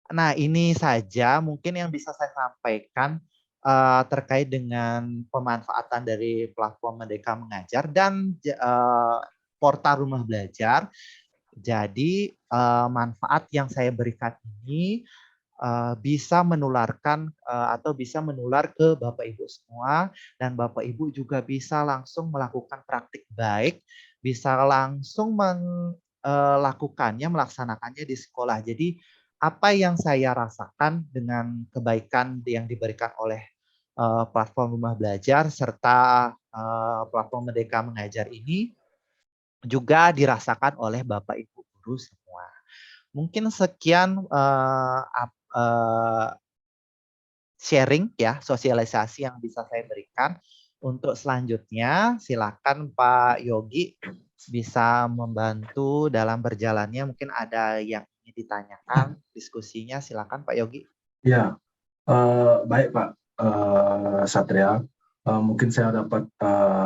Nah, ini saja mungkin yang bisa saya sampaikan terkait dengan pemanfaatan dari platform Merdeka Mengajar dan portal rumah belajar. Jadi manfaat yang saya berikan ini bisa menularkan atau bisa menular ke Bapak Ibu semua, dan Bapak Ibu juga bisa langsung melakukan praktik baik, bisa langsung melaksanakannya di sekolah. Jadi apa yang saya rasakan dengan kebaikan yang diberikan oleh platform rumah belajar serta platform Merdeka Mengajar ini juga dirasakan oleh Bapak Ibu guru semua. Mungkin sekian sharing ya, sosialisasi yang bisa saya berikan. Untuk selanjutnya silakan Pak Yogi bisa membantu dalam berjalannya. Mungkin ada yang ingin ditanyakan, diskusinya silakan Pak Yogi. Ya, baik Pak Satria. Mungkin saya dapat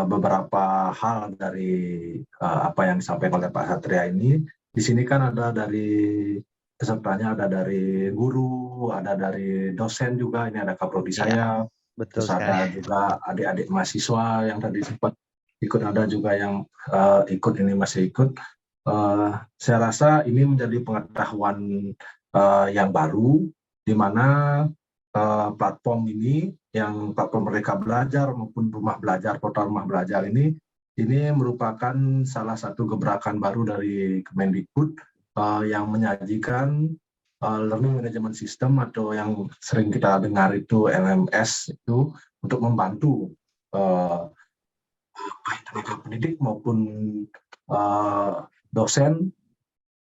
beberapa hal dari apa yang disampaikan oleh Pak Satria ini. Di sini kan ada dari pesertanya, ada dari guru, ada dari dosen juga. Ini ada kaprodi saya. Betul Terus ada juga adik-adik mahasiswa yang tadi sempat ikut, ada juga yang ikut, ini masih ikut. Saya rasa ini menjadi pengetahuan yang baru, di mana platform ini, yang platform Merdeka Belajar maupun rumah belajar, portal rumah belajar ini merupakan salah satu gebrakan baru dari Kemendikbud yang menyajikan learning management system atau yang sering kita dengar itu LMS, itu untuk membantu baik tenaga pendidik maupun dosen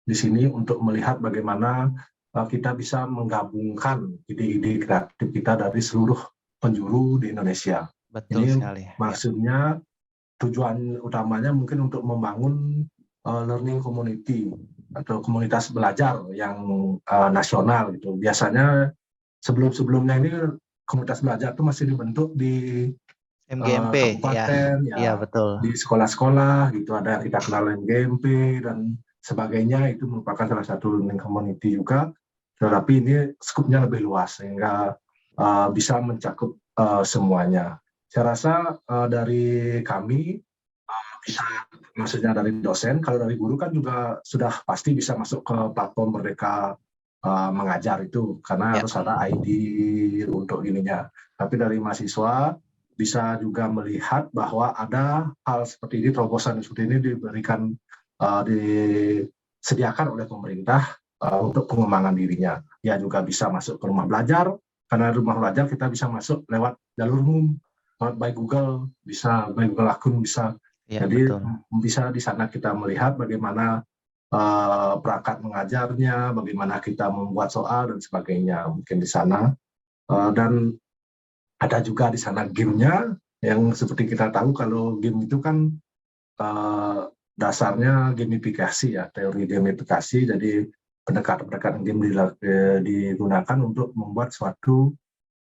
di sini untuk melihat bagaimana kita bisa menggabungkan ide-ide kreatif kita dari seluruh penjuru di Indonesia. Betul ini sekali. Maksudnya tujuan utamanya mungkin untuk membangun learning community atau komunitas belajar yang nasional gitu. Biasanya sebelum-sebelumnya ini komunitas belajar itu masih dibentuk di MGMP, kabupaten, ya betul. di sekolah-sekolah gitu, ada yang kita kenal MGMP dan sebagainya itu merupakan salah satu learning community juga, tetapi ini skupnya lebih luas sehingga bisa mencakup semuanya. Saya rasa dari kami bisa, maksudnya dari dosen, kalau dari guru kan juga sudah pasti bisa masuk ke platform Merdeka Mengajar itu, karena Ya. harus ada ID untuk ininya. Tapi dari mahasiswa bisa juga melihat bahwa ada hal seperti ini, terobosan seperti ini diberikan, disediakan oleh pemerintah untuk pengembangan dirinya. Ya juga bisa masuk ke rumah belajar, karena rumah belajar kita bisa masuk lewat jalur umum, lewat by Google, bisa by Google akun bisa. Ya, Jadi betul. bisa di sana kita melihat bagaimana perangkat mengajarnya, bagaimana kita membuat soal dan sebagainya, mungkin di sana. Dan ada juga di sana gamenya, yang seperti kita tahu kalau game itu kan dasarnya gamifikasi ya, teori gamifikasi. Jadi pendekatan game digunakan untuk membuat suatu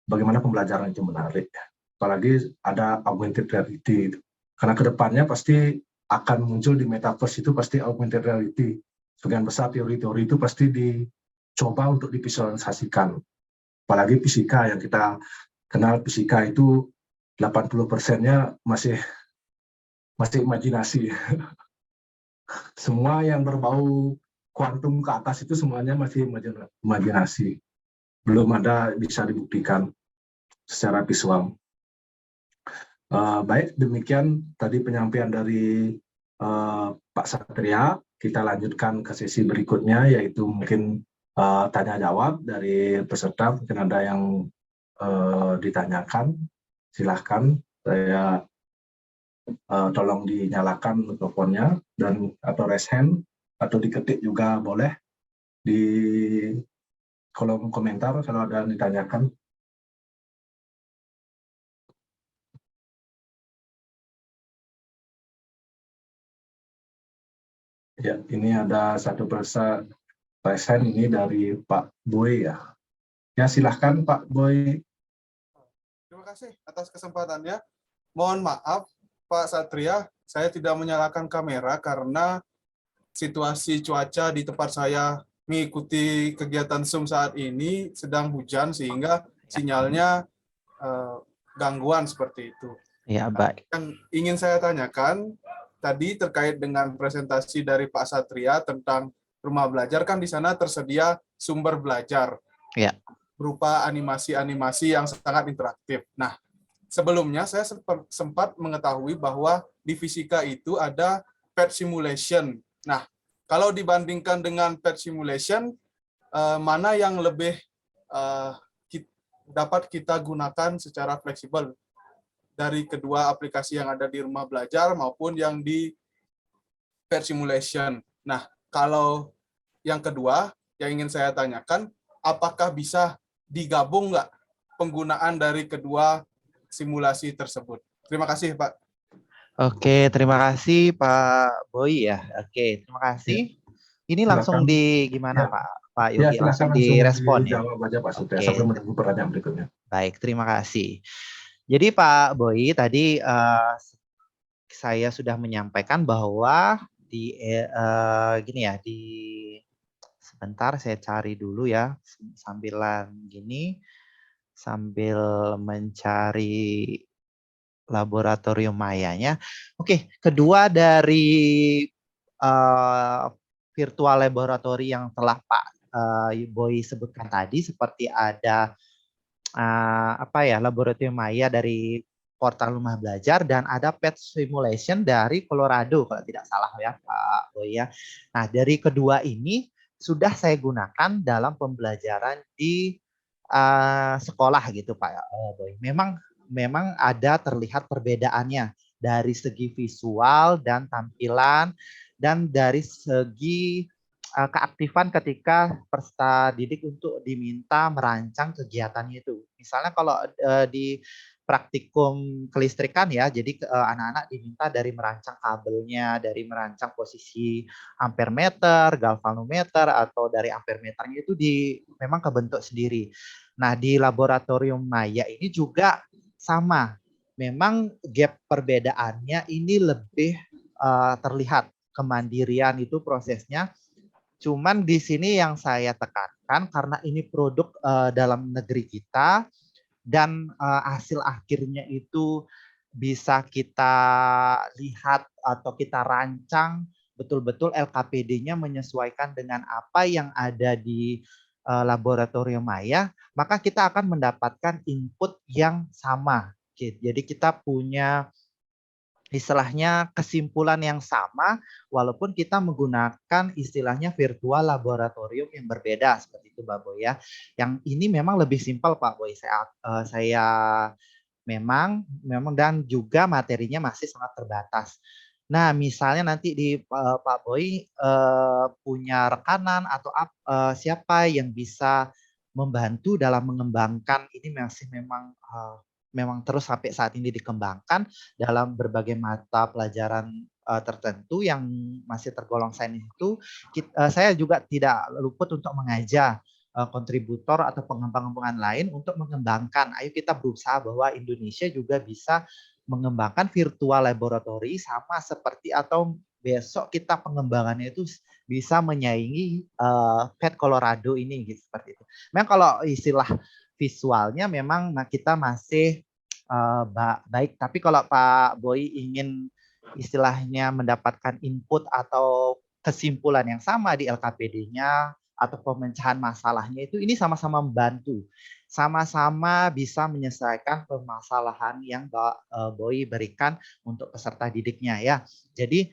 bagaimana pembelajaran itu menarik. Apalagi ada augmented reality. Karena kedepannya pasti akan muncul di metaverse itu pasti augmented reality. Sebagian besar teori-teori itu pasti dicoba untuk divisualisasikan. Apalagi fisika yang kita kenal, fisika itu 80%-nya masih imajinasi. Semua yang berbau kuantum ke atas itu semuanya masih imajinasi. Belum ada bisa dibuktikan secara visual. Baik, demikian tadi penyampaian dari Pak Satria. Kita lanjutkan ke sesi berikutnya, yaitu mungkin tanya jawab dari peserta. Mungkin ada yang ditanyakan, silahkan. Saya tolong dinyalakan mikrofonnya dan atau raise hand atau diketik juga boleh di kolom komentar kalau ada yang ditanyakan. Ya, ini ada satu present ini dari Pak Boy ya. Ya, silahkan Pak Boy. Terima kasih atas kesempatannya. Mohon maaf Pak Satria, saya tidak menyalakan kamera karena situasi cuaca di tempat saya mengikuti kegiatan Zoom saat ini sedang hujan sehingga sinyalnya gangguan seperti itu. Ya, baik. Yang ingin saya tanyakan tadi terkait dengan presentasi dari Pak Satria tentang rumah belajar, kan di sana tersedia sumber belajar. Ya. Berupa animasi-animasi yang sangat interaktif. Nah, sebelumnya saya sempat mengetahui bahwa di fisika itu ada pet simulation. Nah, kalau dibandingkan dengan pet simulation, mana yang lebih dapat kita gunakan secara fleksibel dari kedua aplikasi yang ada di rumah belajar maupun yang di pet simulation. Nah, kalau yang kedua yang ingin saya tanyakan, apakah bisa digabung nggak penggunaan dari kedua simulasi tersebut? Terima kasih, Pak. Oke, terima kasih Pak Boy ya. Oke, terima kasih. Ini langsung Silakan. di gimana Ya. Pak Ya, Yogi? silakan Langsung direspon ya. dijawab aja Pak Satria, Oke. sambil menunggu pertanyaan berikutnya. Baik, terima kasih. Jadi Pak Boy tadi saya sudah menyampaikan bahwa di gini ya, di sebentar saya cari dulu ya sambilan gini sambil mencari laboratorium mayanya. Oke, kedua dari virtual laboratory yang telah Pak Boy sebutkan tadi, seperti ada laboratorium maya dari portal rumah belajar dan ada pet simulation dari Colorado kalau tidak salah ya Pak Boy ya. Nah, dari kedua ini sudah saya gunakan dalam pembelajaran di sekolah gitu Pak Boy. Memang ada terlihat perbedaannya dari segi visual dan tampilan dan dari segi keaktifan ketika peserta didik untuk diminta merancang kegiatannya itu. Misalnya kalau di praktikum kelistrikan ya, jadi anak-anak diminta dari merancang kabelnya, dari merancang posisi ampermeter, galvanometer, atau dari ampermeternya itu memang kebentuk sendiri. Nah, di laboratorium maya ini juga sama. Memang gap perbedaannya ini lebih terlihat kemandirian itu prosesnya. Cuman di sini yang saya tekankan karena ini produk dalam negeri kita dan hasil akhirnya itu bisa kita lihat atau kita rancang betul-betul LKPD-nya menyesuaikan dengan apa yang ada di laboratorium maya, maka kita akan mendapatkan input yang sama. Jadi kita punya istilahnya kesimpulan yang sama walaupun kita menggunakan istilahnya virtual laboratorium yang berbeda seperti itu Pak Boy ya. Yang ini memang lebih simpel Pak Boy. Saya memang dan juga materinya masih sangat terbatas. Nah, misalnya nanti di Pak Boy punya rekanan atau siapa yang bisa membantu dalam mengembangkan ini masih memang terus sampai saat ini dikembangkan dalam berbagai mata pelajaran tertentu yang masih tergolong sains itu, saya juga tidak luput untuk mengajak kontributor atau pengembangan lain untuk mengembangkan. Ayo kita berusaha bahwa Indonesia juga bisa mengembangkan virtual laboratory sama seperti atau besok kita pengembangannya itu bisa menyaingi PET Colorado ini gitu, seperti itu. Memang kalau istilah visualnya memang kita masih baik, tapi kalau Pak Boy ingin istilahnya mendapatkan input atau kesimpulan yang sama di LKPD-nya atau pemecahan masalahnya itu ini sama-sama membantu, sama-sama bisa menyelesaikan permasalahan yang Boy berikan untuk peserta didiknya ya. Jadi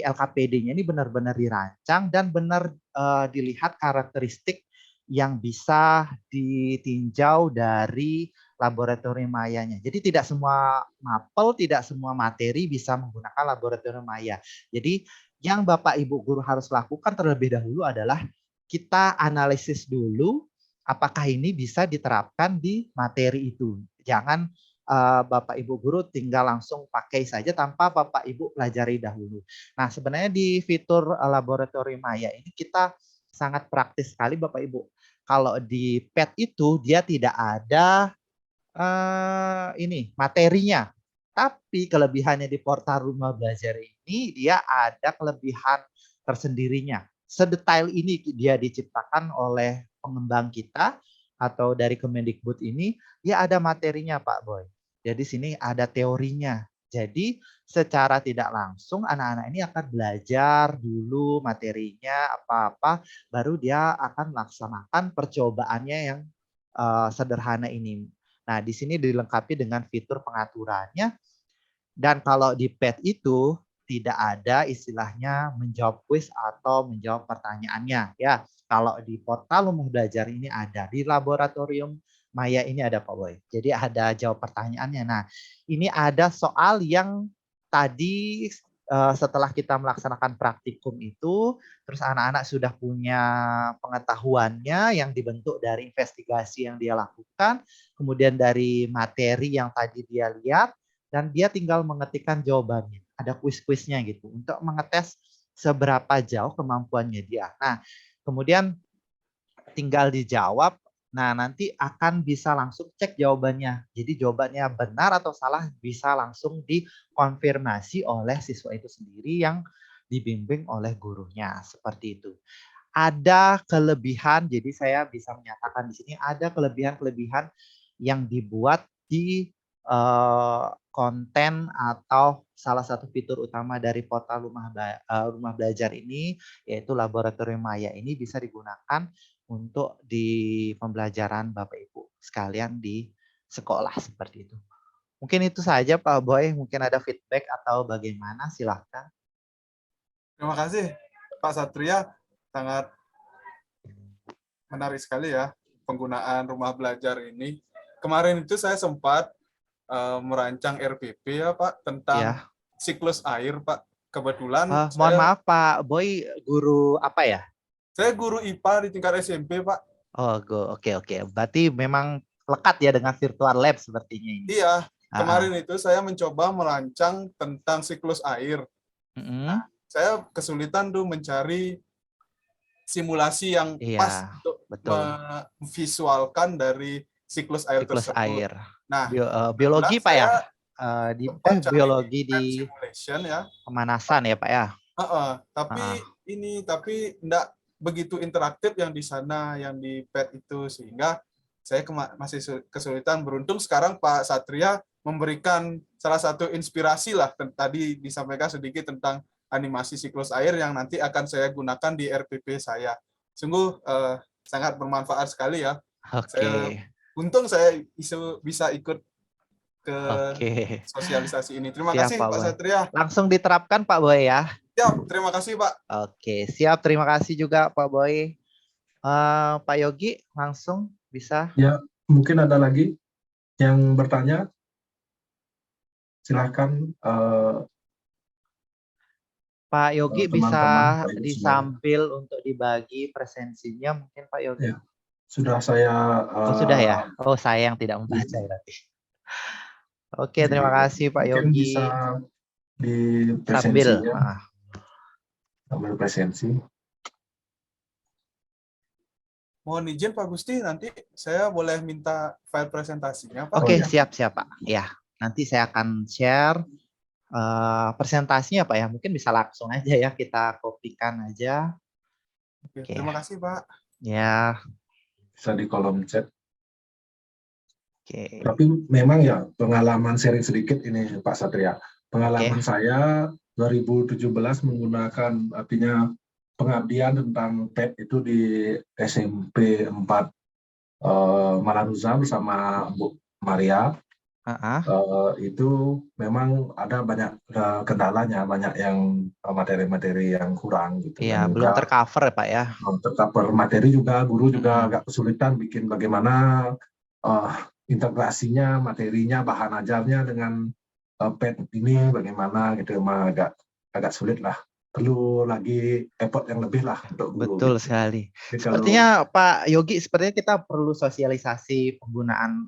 LKPD-nya ini benar-benar dirancang dan benar dilihat karakteristik yang bisa ditinjau dari laboratorium mayanya. Jadi tidak semua mapel, tidak semua materi bisa menggunakan laboratorium maya. Jadi yang Bapak Ibu guru harus lakukan terlebih dahulu adalah kita analisis dulu apakah ini bisa diterapkan di materi itu. Jangan Bapak Ibu guru tinggal langsung pakai saja tanpa Bapak Ibu pelajari dahulu. Nah, sebenarnya di fitur laboratorium maya ini kita sangat praktis sekali Bapak Ibu. Kalau di PET itu dia tidak ada materinya. Tapi kelebihannya di portal rumah belajar ini dia ada kelebihan tersendirinya. Sedetail ini dia diciptakan oleh pengembang kita atau dari Kemendikbud ini, dia ada materinya Pak Boy. Jadi sini ada teorinya. Jadi secara tidak langsung anak-anak ini akan belajar dulu materinya apa-apa, baru dia akan melaksanakan percobaannya yang sederhana ini. Nah, di sini dilengkapi dengan fitur pengaturannya. Dan kalau di PET itu tidak ada istilahnya menjawab kuis atau menjawab pertanyaannya. Ya, kalau di portal rumah belajar ini ada, di laboratorium maya ini ada Pak Boy. Jadi ada jawab pertanyaannya. Nah, ini ada soal yang tadi setelah kita melaksanakan praktikum itu, terus anak-anak sudah punya pengetahuannya yang dibentuk dari investigasi yang dia lakukan, kemudian dari materi yang tadi dia lihat, dan dia tinggal mengetikkan jawabannya. Ada kuis-kuisnya gitu, untuk mengetes seberapa jauh kemampuannya dia. Nah, kemudian tinggal dijawab. Nah, nanti akan bisa langsung cek jawabannya. Jadi jawabannya benar atau salah bisa langsung dikonfirmasi oleh siswa itu sendiri yang dibimbing oleh gurunya. Seperti itu. Ada kelebihan, jadi saya bisa menyatakan di sini ada kelebihan-kelebihan yang dibuat di konten atau salah satu fitur utama dari portal rumah belajar ini, yaitu laboratorium maya ini bisa digunakan untuk di pembelajaran Bapak Ibu sekalian di sekolah seperti itu. Mungkin itu saja Pak Boy, mungkin ada feedback atau bagaimana, silahkan. Terima kasih Pak Satria, sangat menarik sekali ya penggunaan rumah belajar ini. Kemarin itu saya sempat merancang RPP ya Pak tentang siklus air Pak. Kebetulan mohon maaf Pak Boy, guru apa ya? Saya guru IPA di tingkat SMP, Pak. Oh, oke. Berarti memang lekat ya dengan virtual lab sepertinya ini. Iya, kemarin itu saya mencoba merancang tentang siklus air. Nah, saya kesulitan tuh mencari simulasi yang pas untuk memvisualkan dari siklus air tersebut. Air. Nah, biologi Pak ya? Tempat cari biologi di pet simulation ya. pemanasan ya Pak ya. Tapi tapi enggak begitu interaktif yang di sana, yang di pet itu, sehingga saya masih kesulitan. Beruntung sekarang Pak Satria memberikan salah satu inspirasi lah, tadi disampaikan sedikit tentang animasi siklus air yang nanti akan saya gunakan di RPP saya. Sungguh sangat bermanfaat sekali ya. Oke. Untung saya bisa ikut ke Oke. sosialisasi ini. Terima Siap, kasih Pak Pak Boy. Satria. Langsung diterapkan Pak Boy ya. Siap, terima kasih Pak. Oke, siap. Terima kasih juga Pak Boy. Pak Yogi langsung bisa. Ya, mungkin ada lagi yang bertanya. Silahkan Pak Yogi bisa teman-teman, Pak Ibu semua. disambil untuk dibagi presensinya mungkin Pak Yogi. Ya, sudah saya. Sudah ya. Oh, saya yang tidak membaca berarti. Oke, terima kasih Pak mungkin Yogi. bisa di Sambil. presensinya. Sambil presensi. Mohon izin Pak Gusti, nanti saya boleh minta file presentasinya Pak? Oke, ya. siap Pak. Ya, nanti saya akan share presentasinya Pak ya. Mungkin bisa langsung aja ya, kita kopikan aja. Oke. Terima kasih Pak. Ya. Bisa di kolom chat. Oke. Tapi memang ya pengalaman sharing sedikit ini Pak Satria. Pengalaman saya 2017 menggunakan artinya pengabdian tentang PET itu di SMP 4 Malanuza bersama Bu Maria. Itu memang ada banyak kendalanya, banyak yang materi-materi yang kurang gitu. Iya, belum tercover Pak ya. Belum tercover materi juga, guru juga agak kesulitan bikin bagaimana integrasinya, materinya, bahan ajarnya dengan PET ini bagaimana gitu, emang agak sulit lah. Perlu lagi effort yang lebih lah untuk guru. Betul gitu. sekali. Jadi Sepertinya Pak Yogi, sepertinya kita perlu sosialisasi penggunaan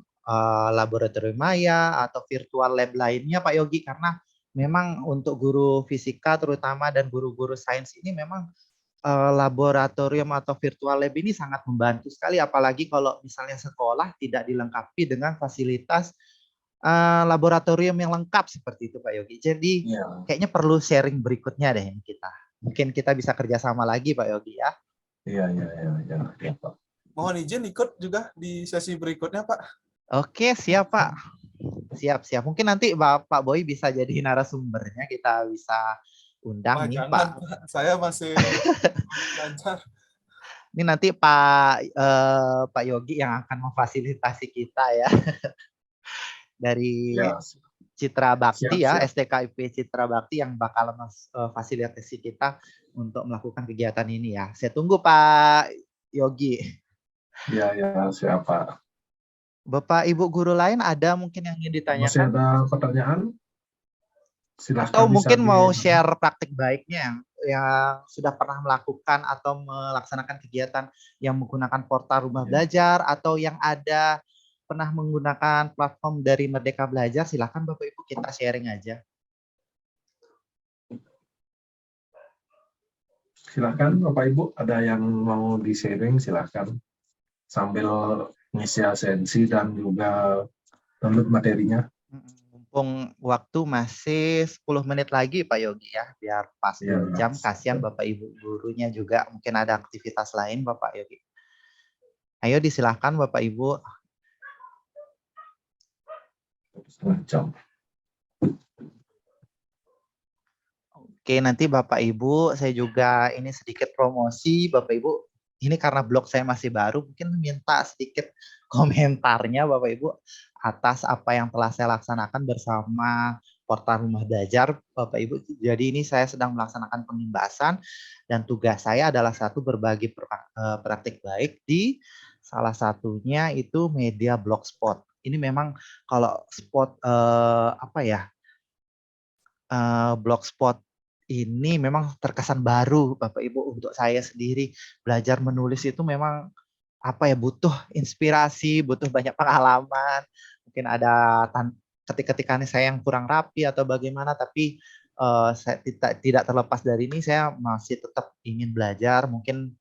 laboratorium maya atau virtual lab lainnya Pak Yogi, karena memang untuk guru fisika terutama dan guru-guru sains ini memang laboratorium atau virtual lab ini sangat membantu sekali, apalagi kalau misalnya sekolah tidak dilengkapi dengan fasilitas laboratorium yang lengkap seperti itu Pak Yogi. Jadi kayaknya perlu sharing berikutnya deh kita. Mungkin kita bisa kerjasama lagi Pak Yogi ya. Iya, Pak. Mohon izin ikut juga di sesi berikutnya Pak. Oke, siap Pak. Siap. Mungkin nanti Pak Boy bisa jadi narasumbernya, kita bisa undang nih jangan, Pak. Saya masih lancar. Ini nanti Pak Yogi yang akan memfasilitasi kita ya. Dari Citra Bakti ya, STKIP Citra Bakti yang bakal memfasilitasi kita untuk melakukan kegiatan ini ya. Saya tunggu Pak Yogi. Iya, siapa. Bapak Ibu guru lain ada mungkin yang ingin ditanyakan? Masih ada pertanyaan? Silahkan. Atau mungkin mau share praktik baiknya yang sudah pernah melakukan atau melaksanakan kegiatan yang menggunakan portal Rumah Belajar, atau yang ada pernah menggunakan platform dari Merdeka Belajar, silahkan Bapak Ibu kita sharing aja. Silahkan Bapak Ibu, ada yang mau di-sharing silahkan. Sambil ngisi asensi dan juga download materinya. Mumpung waktu masih 10 menit lagi Pak Yogi ya, biar pas 2 jam, kasihan Bapak Ibu gurunya juga mungkin ada aktivitas lain Bapak Yogi. Ayo disilahkan Bapak Ibu. 1,5 jam. Oke, nanti Bapak Ibu saya juga ini sedikit promosi Bapak Ibu. Ini karena blog saya masih baru, mungkin minta sedikit komentarnya Bapak Ibu atas apa yang telah saya laksanakan bersama portal Rumah Belajar Bapak Ibu. Jadi ini saya sedang melaksanakan pengimbasan dan tugas saya adalah satu berbagi praktik baik di salah satunya itu media Blogspot. Ini memang kalau spot Blogspot ini memang terkesan baru Bapak Ibu untuk saya sendiri. Belajar menulis itu memang butuh inspirasi, butuh banyak pengalaman. Mungkin ada ketika-ketika saya yang kurang rapi atau bagaimana, tapi saya tidak terlepas dari ini, saya masih tetap ingin belajar, mungkin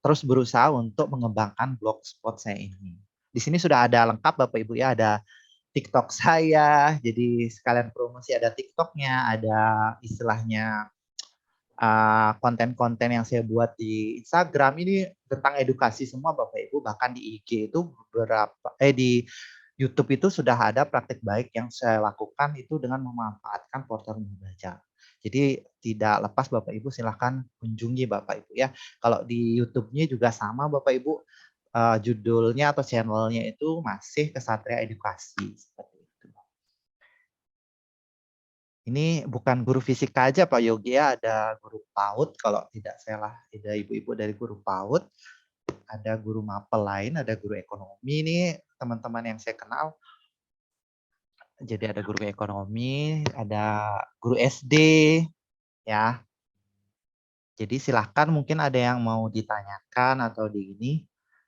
terus berusaha untuk mengembangkan Blogspot saya ini. Di sini sudah ada lengkap Bapak Ibu ya, ada TikTok saya. Jadi sekalian promosi, ada TikToknya, ada istilahnya konten-konten yang saya buat di Instagram ini tentang edukasi semua Bapak Ibu. Bahkan di IG itu di YouTube itu sudah ada praktik baik yang saya lakukan itu dengan memanfaatkan portal Rumah Belajar. Jadi tidak lepas Bapak Ibu, silahkan kunjungi Bapak Ibu ya. Kalau di YouTube-nya juga sama Bapak Ibu, judulnya atau channelnya itu masih Kesatria Edukasi. Seperti itu. Ini bukan guru fisika aja Pak Yogi ya, ada guru PAUD kalau tidak salah, ada ibu-ibu dari guru PAUD, ada guru mapel lain, ada guru ekonomi nih teman-teman yang saya kenal. Jadi ada guru ekonomi, ada guru SD ya. Jadi silahkan mungkin ada yang mau ditanyakan atau di ini,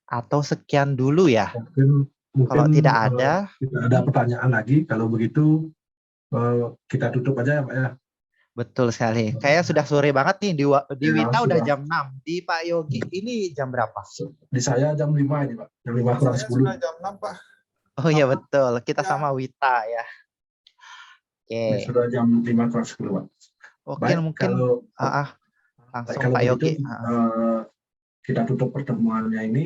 atau sekian dulu ya. Mungkin Kalau tidak ada, tidak ada pertanyaan lagi. Kalau begitu kita tutup aja ya Pak ya. betul sekali. Kayak sudah sore banget nih di Ya, Wita udah sudah. jam 6. Di Pak Yogi ini jam berapa? Di saya jam 5 ini Pak. Jam 5 kurang Saya 10. sudah jam 6 Pak. Oh iya betul, kita Ya. sama Wita ya. Ini Oke. sudah jam 5 kurang 10 Pak. Oke, Baik, mungkin langsung kalau Pak begitu, Yogi. kita tutup pertemuannya ini.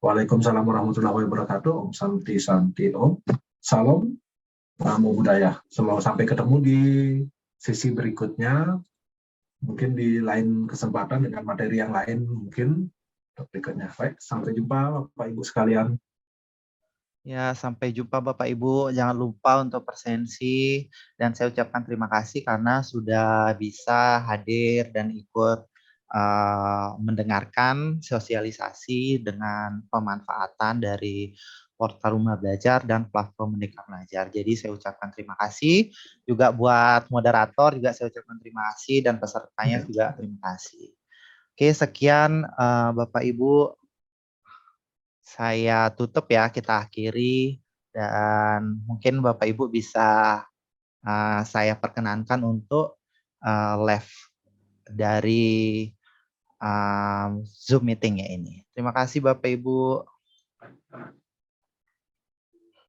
Waalaikumsalam warahmatullahi wabarakatuh. Om Santi Santi Om. Salam. Namo Buddhaya. Semoga sampai ketemu di sesi berikutnya. Mungkin di lain kesempatan dengan materi yang lain mungkin berikutnya. Baik, sampai jumpa Bapak Ibu sekalian. Ya, sampai jumpa Bapak Ibu. Jangan lupa untuk presensi dan saya ucapkan terima kasih karena sudah bisa hadir dan ikut mendengarkan sosialisasi dengan pemanfaatan dari portal Rumah Belajar dan platform Merdeka Belajar. Jadi saya ucapkan terima kasih juga buat moderator, juga saya ucapkan terima kasih dan pesertanya juga terima kasih. Oke, sekian Bapak Ibu. Saya tutup ya, kita akhiri dan mungkin Bapak Ibu bisa saya perkenankan untuk live dari Zoom meeting ya ini. Terima kasih Bapak Ibu.